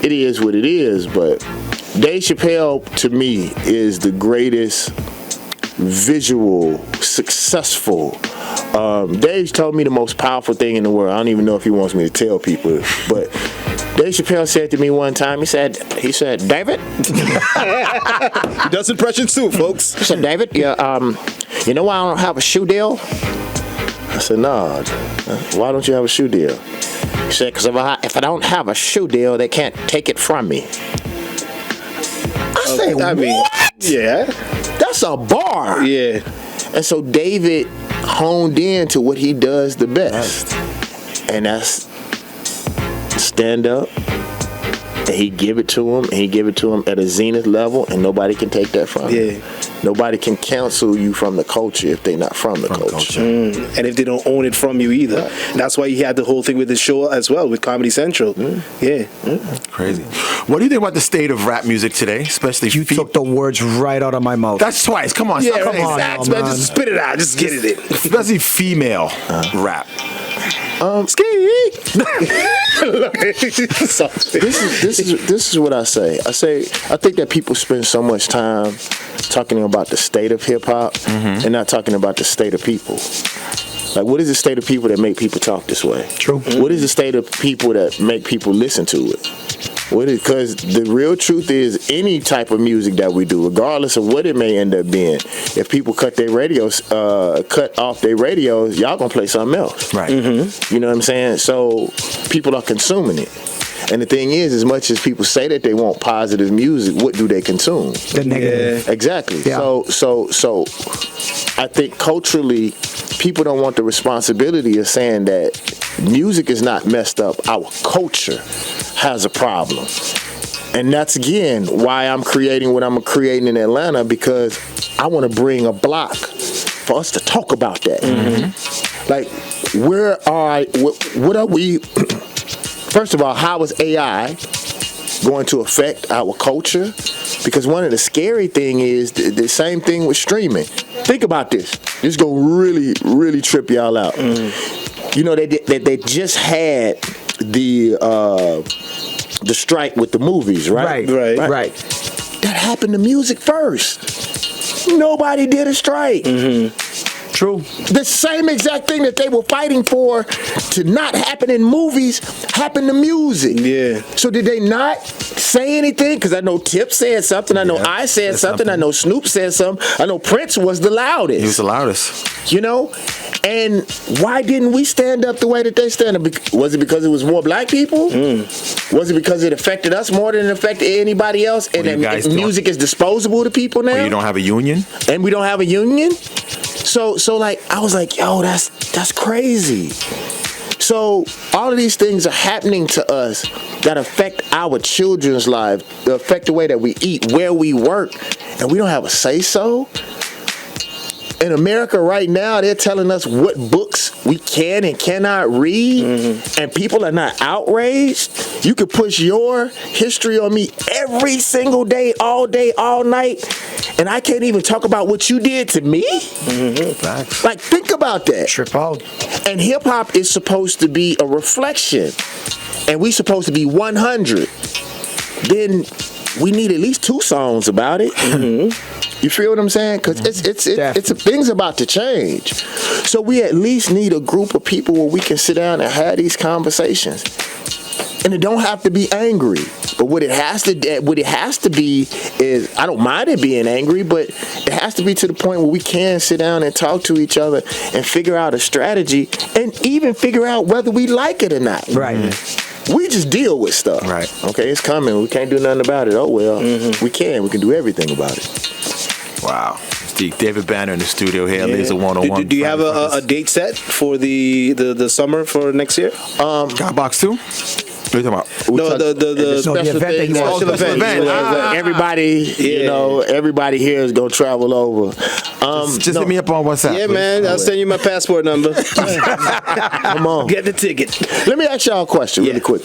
it is what it is. But Dave Chappelle, to me, is the greatest visual, successful. Dave told me the most powerful thing in the world. I don't even know if he wants me to tell people, but Dave Chappelle said to me one time, he said, David? He does impressions too, folks. He said, David, you know why I don't have a shoe deal? I said, nah, why don't you have a shoe deal? He said, because if I don't have a shoe deal, they can't take it from me. I say, I mean, what? yeah. That's a bar. Yeah. And so David honed in to what he does the best. And that's stand up. And he give it to him. And he give it to him at a zenith level. And nobody can take that from him. Nobody can cancel you from the culture if they're not from the culture. And if they don't own it from you either. And that's why he had the whole thing with his show as well, with Comedy Central. Yeah. Crazy. What do you think about the state of rap music today, especially? You took the words right out of my mouth. That's twice. Come on. Yeah, Come on. exactly, man. Just spit it out. Just get it in. Especially female rap. Ski. This is what I say. I think that people spend so much time talking about the state of hip hop and not talking about the state of people. Like, what is the state of people that make people talk this way? True. What is the state of people that make people listen to it? Because the real truth is, any type of music that we do, regardless of what it may end up being, if people cut off their radios, y'all gonna play something else. Right. You know what I'm saying? So people are consuming it. And the thing is, as much as people say that they want positive music, what do they consume? The negative. Yeah. Exactly. Yeah. So I think culturally, people don't want the responsibility of saying that music is not messed up. Our culture has a problem. And that's, again, why I'm creating what I'm creating in Atlanta, because I want to bring a block for us to talk about that. Like, what are we... First of all, how is AI going to affect our culture? Because one of the scary things is the same thing with streaming. Think about this. This is going to really, really trip y'all out. You know, they just had the strike with the movies, right? Right. That happened to music first. Nobody did a strike. True. The same exact thing that they were fighting for to not happen in movies happened to music. Yeah. So did they not say anything? Because I know Tip said something. I know I said something. I know Snoop said something. I know Prince was the loudest. He was the loudest. You know? And why didn't we stand up the way that they stand up? Was it because it was more black people? Was it because it affected us more than it affected anybody else? And then music is disposable to people now? Or you don't have a union? And we don't have a union? So like, I was like, yo, that's crazy. So all of these things are happening to us that affect our children's lives, affect the way that we eat, where we work, and we don't have a say-so. In America right now, they're telling us what books we can and cannot read, and people are not outraged. You could push your history on me every single day, all night, and I can't even talk about what you did to me? Like, think about that. Trip out. And hip-hop is supposed to be a reflection, and we supposed to be 100. Then we need at least 2 songs about it. You feel what I'm saying? Because it's things about to change. So we at least need a group of people where we can sit down and have these conversations. And it don't have to be angry. But what it has to be is, I don't mind it being angry, but it has to be to the point where we can sit down and talk to each other and figure out a strategy and even figure out whether we like it or not. Right. We just deal with stuff. Right. Okay, it's coming. We can't do nothing about it. Oh, well, we can. We can do everything about it. Wow. David Banner in the studio here. Laser 101. Do you have a date set for the summer for next year? Got box 2? What are you talking about? The special thing. Special event. Everybody, everybody here is gonna travel over. Just hit me up on WhatsApp. Yeah, man. I'll send you my passport number. Come on. Get the ticket. Let me ask y'all a question really quick.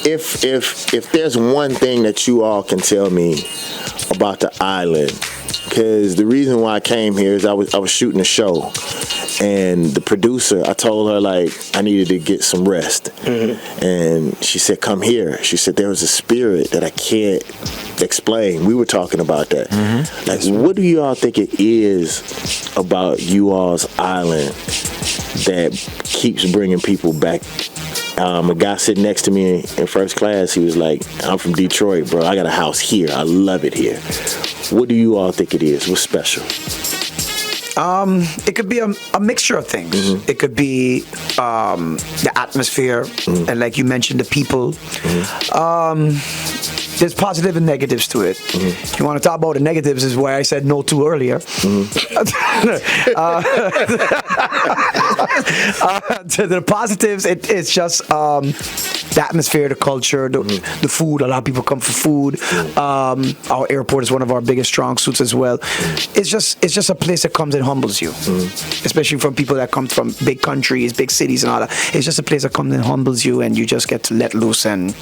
If there's one thing that you all can tell me about the island, because the reason why I came here is I was shooting a show, and the producer, I told her, like, I needed to get some rest. And she said, come here. She said, there was a spirit that I can't explain. We were talking about that. Like, what do you all think it is about you all's island that keeps bringing people back? A guy sitting next to me in first class, he was like, I'm from Detroit, bro. I got a house here. I love it here. What do you all think it is? What's special? It could be a mixture of things. It could be the atmosphere, and like you mentioned, the people. There's positive and negatives to it. If you want to talk about the negatives, is why I said no to earlier. To the positives, it's just the atmosphere, the culture, the food. A lot of people come for food. Our airport is one of our biggest strong suits as well. It's just a place that comes and humbles you, especially from people that come from big countries, big cities, and all that. It's just a place that comes and humbles you, and you just get to let loose and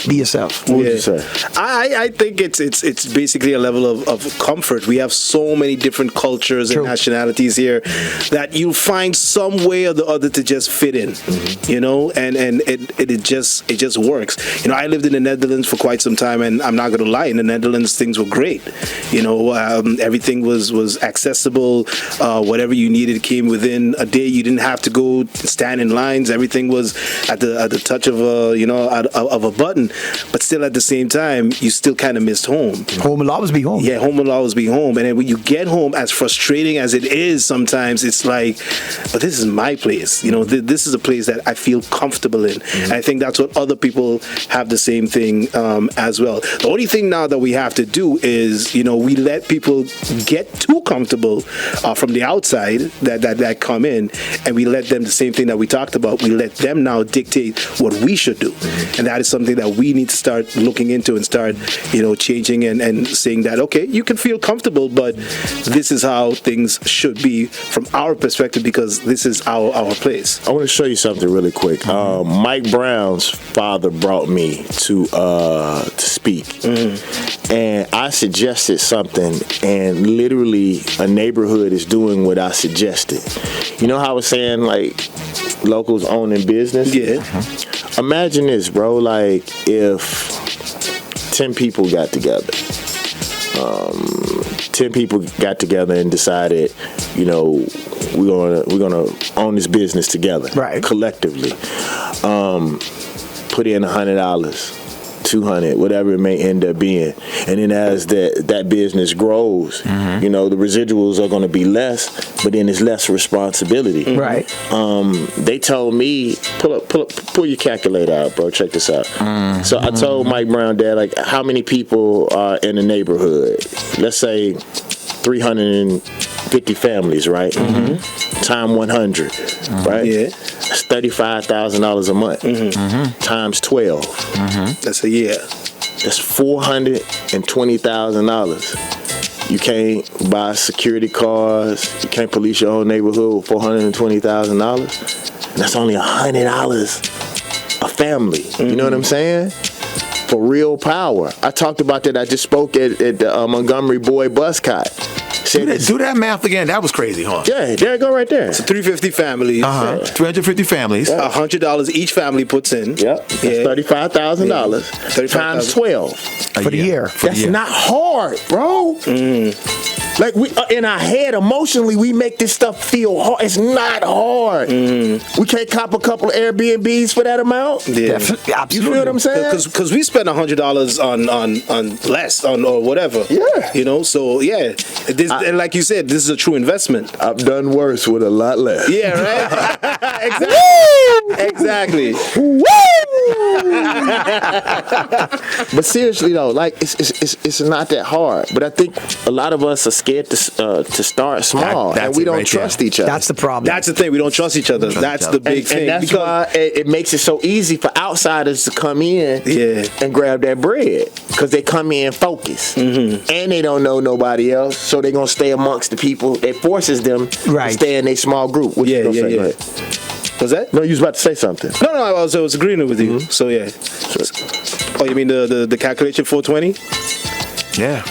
be yourself. What would you say? I think it's basically a level of comfort. We have so many different cultures and nationalities here that you'll find some way or the other to just fit in, you know, and it just works. You know, I lived in the Netherlands for quite some time, and I'm not going to lie, in the Netherlands things were great. You know, everything was accessible. Whatever you needed came within a day. You didn't have to go stand in lines. Everything was at the touch of a button. But still, at the same time, you still kind of missed home. Home will always be home. Yeah, home will always be home. And then when you get home, as frustrating as it is sometimes, it's like, but this is my place. You know, this is a place that I feel comfortable in. And I think that's what other people have the same thing as well. The only thing now that we have to do is, you know, we let people get too comfortable from the outside that come in, and we let them, the same thing that we talked about, we let them now dictate what we should do. And that is something that we need to start looking into and start, you know, changing and saying that, okay, you can feel comfortable, but this is how things should be from our perspective, because this is our place. I want to show you something really quick. Mike Brown's father brought me to speak, and I suggested something, and literally a neighborhood is doing what I suggested. You know how I was saying, like, locals owning business? Yeah. Imagine this, bro. Like, if 10 people got together. 10 people got together and decided, you know, we're gonna own this business together, right? Collectively. Put in $100, $200, whatever it may end up being, and then as that business grows, you know, the residuals are going to be less, but then it's less responsibility. Right. They told me, pull your calculator out, bro. Check this out. So I told Mike Brown, Dad, like, how many people are in the neighborhood? Let's say 350 families, right? Time 100, right? Yeah. That's $35,000 a month. Times 12. That's a year. That's $420,000. You can't buy security cars. You can't police your own neighborhood with $420,000. And that's only $100 a family. You know what I'm saying? For real power. I talked about that. I just spoke at the Montgomery Boy Buscot. Do that math again. That was crazy, huh? Yeah, there you go right there. So 350 families. 350 families. $100 each family puts in. Yep. $35,000 times 12 for the year. That's not hard, bro. Like, we in our head, emotionally, we make this stuff feel hard. It's not hard. We can't cop a couple of Airbnbs for that amount. Yeah, absolutely. You feel what I'm saying? Because we spend $100 on less or whatever. Yeah. You know. So yeah, and like you said, this is a true investment. I've done worse with a lot less. Yeah. Right. Exactly. But seriously though, like, it's not that hard. But I think a lot of us are scared to start small, and we don't trust each other. That's the problem. That's the thing. We don't trust each other. That's the big thing. And that's why it makes it so easy for outsiders to come in and grab that bread, because they come in focused, and they don't know nobody else, so they're gonna stay amongst the people. It forces them to stay in a small group. What you gonna say? Go ahead. Was that? No, you was about to say something. No, I was agreeing with you. So yeah. Sure. Oh, you mean the calculation 420? Yeah.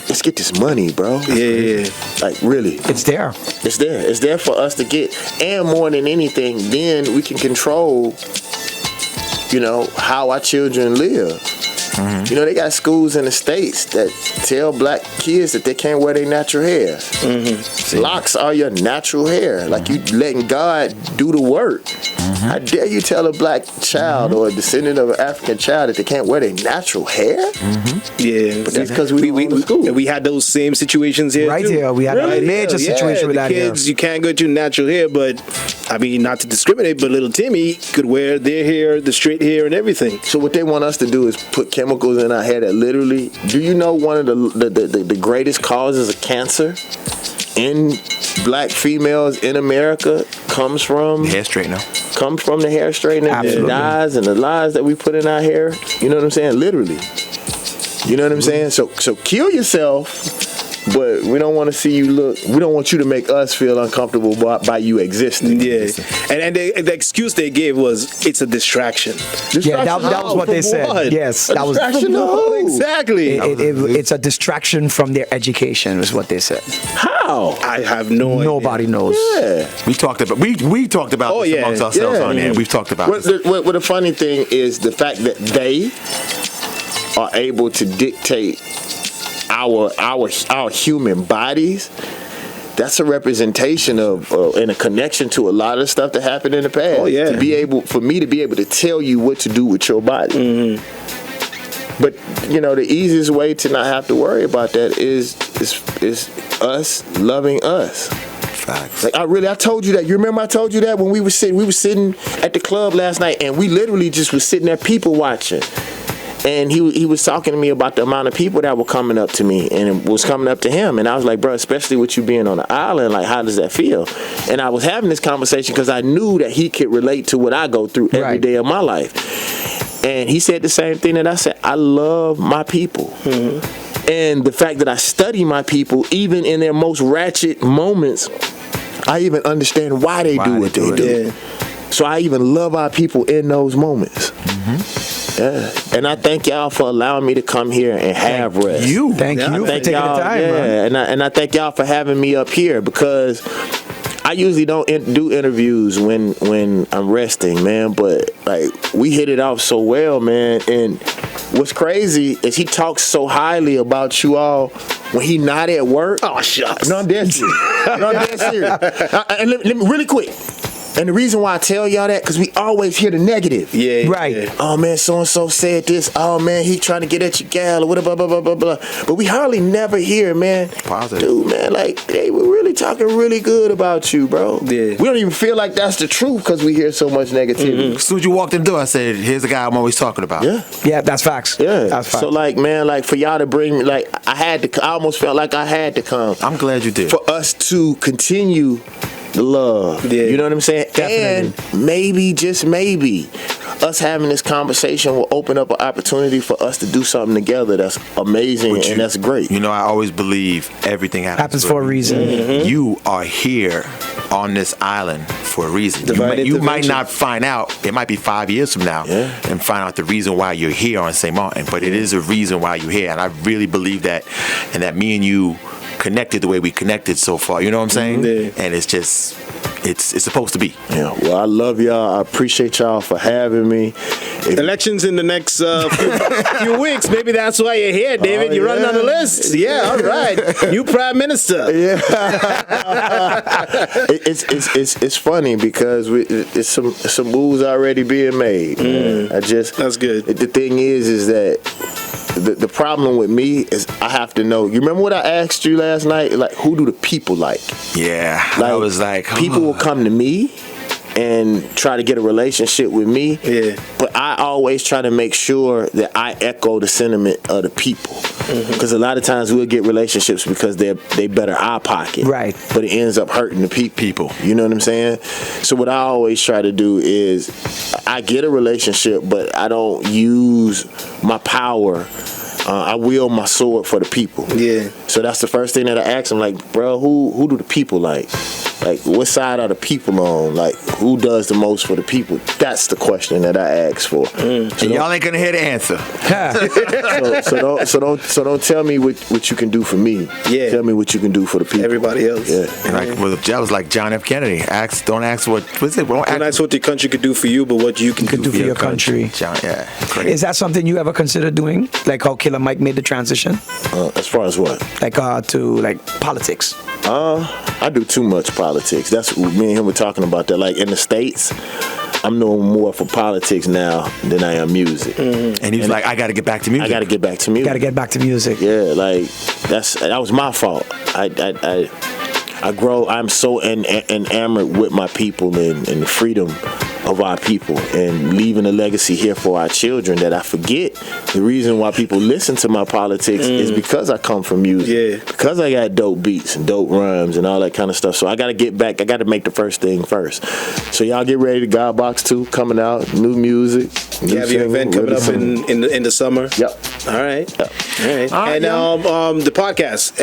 Let's get this money, bro. Yeah. Like, really. It's there. It's there. It's there for us to get. And more than anything, then we can control, you know, how our children live. You know, they got schools in the States that tell black kids that they can't wear their natural hair. Locks are your natural hair. Like, you letting God do the work. How dare you tell a black child or a descendant of an African child that they can't wear their natural hair? Yeah, But that's because we go to school. And we had those same situations here Right too. here, we had a major situation with the that here. kids, you can't go to natural hair, but I mean, not to discriminate, but little Timmy could wear their hair, the straight hair and everything. So what they want us to do is put chemicals in our hair that literally, do you know one of the greatest causes of cancer in black females in America comes from Hair straightener. comes from the hair straightening, the Absolutely. dyes and the lies that we put in our hair? You know what I'm saying? Literally. You know what I'm saying? So kill yourself. But we don't want to see you look. We don't want you to make us feel uncomfortable by you existing. Yeah, and the excuse they gave was it's a distraction. Yeah, that was what they said. What? Yes, that was. Distraction? No. Exactly. It's a distraction from their education, is what they said. How? I have no idea. Nobody knows. Yeah. We talked about we talked about Oh, this yeah. amongst ourselves Yeah. on there. We've talked about this. What the funny thing is the fact that they are able to dictate our human bodies. That's a representation of and a connection to a lot of stuff that happened in the past. Oh, yeah. For me to be able to tell you what to do with your body. But you know, the easiest way to not have to worry about that is us loving us. Facts. Like I told you that. You remember I told you that when we were sitting at the club last night, and we literally just was sitting there people watching. And he was talking to me about the amount of people that were coming up to me, and it was coming up to him. And I was like, bro, especially with you being on the island, like, how does that feel? And I was having this conversation because I knew that he could relate to what I go through every day of my life. And he said the same thing that I said. I love my people. And the fact that I study my people, even in their most ratchet moments, I even understand why they do what they do. Yeah. So I even love our people in those moments. Yeah. And I thank y'all for allowing me to come here and have rest. Thank you for Thank taking the y'all, time, man. and I thank y'all for having me up here, because I usually don't do interviews when I'm resting, man. But like, we hit it off so well, man. And what's crazy is he talks so highly about you all when he not at work. Oh, shucks. No, I'm dead serious. No, I'm dead serious. And let me really quick. And the reason why I tell y'all that, because we always hear the negative. Yeah. Right. Yeah. Oh man, so and so said this. Oh man, he trying to get at your gal or whatever, blah blah blah blah blah. But we hardly never hear, man. Positive. Dude, man, like they were really talking really good about you, bro. Yeah. We don't even feel like that's the truth because we hear so much negativity. As soon as you walked in the door, I said, "Here's the guy I'm always talking about." Yeah. Yeah, that's facts. Yeah. That's facts. So like, man, like for y'all to bring me, like I almost felt like I had to come I'm glad you did. for us to continue the love. Yeah. You know what I'm saying? Definitely. And maybe, just maybe, us having this conversation will open up an opportunity for us to do something together that's amazing and that's great. You know, I always believe everything happens for a reason. You are here on this island for a reason. Divine You might intervention. not find out. It might be 5 years from now, and find out the reason why you're here on St.Maarten. But it is a reason why you're here, and I really believe that, and that me and you connected the way we connected so far. You know what I'm saying? Yeah. And it's just, it's supposed to be. Yeah, well, I love y'all. I appreciate y'all for having me. Elections in the next few weeks. Maybe that's why you're here, David. You're running on the list. Yeah, all right. New prime minister. Yeah, it's funny because it's some moves already being made. That's good. The thing is that the problem with me is I have to know. You remember what I asked you last night? Like, who do the people like? Yeah. I was like, people will come to me and try to get a relationship with me. Yeah. But I always try to make sure that I echo the sentiment of the people. Because a lot of times we'll get relationships because they better our pocket. Right. But it ends up hurting the people. You know what I'm saying? So what I always try to do is I get a relationship, but I don't use my power. I wield my sword for the people. Yeah. So that's the first thing that I ask them, like, bro, who do the people like? Like, what side are the people on? Like, who does the most for the people? That's the question that I ask for. So And y'all ain't gonna hear the answer. so don't tell me what you can do for me. Yeah. Tell me what you can do for the people. Everybody else. Yeah. And like, well, that was like John F. Kennedy. Don't ask what's it? Don't ask what the country could do for you, but what you can do for your country. John, yeah. Great. Is that something you ever consider doing? Like how Killer Mike made the transition? As far as what? Like to like politics? I do too much politics. That's me and him were talking about that. Like in the States, I'm known more for politics now than I am music. And he was like, I got to get back to music. I got to get back to music. Got to get back to music. Yeah, like that was my fault. I'm so enamored with my people and the freedom of our people and leaving a legacy here for our children that I forget the reason why people listen to my politics is because I come from music. Yeah. Because I got dope beats and dope rhymes and all that kind of stuff. So I got to get back. I got to make the first thing first. So y'all get ready. The God Box 2 coming out. New music. You have your event coming up in the summer. Yep. All right. Yep. All right. And the podcast,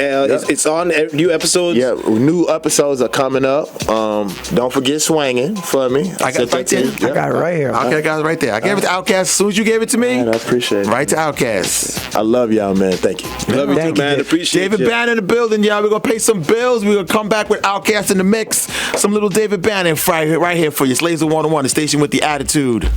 it's on new episodes. Yeah, new episodes are coming up. Don't forget Swangin' for me. I got it right there. I got it right here. Okay, guys, right there. I gave it to Outkast as soon as you gave it to me. Man, I appreciate it. Right to Outkast. I love y'all, man. Thank you. Love you Thank too, you, man. Dave. Appreciate David you. Bannon in the building, y'all. We're going to pay some bills. We're going to come back with Outkast in the mix. Some little David Bannon right here for you. It's Laser 101, the station with the attitude.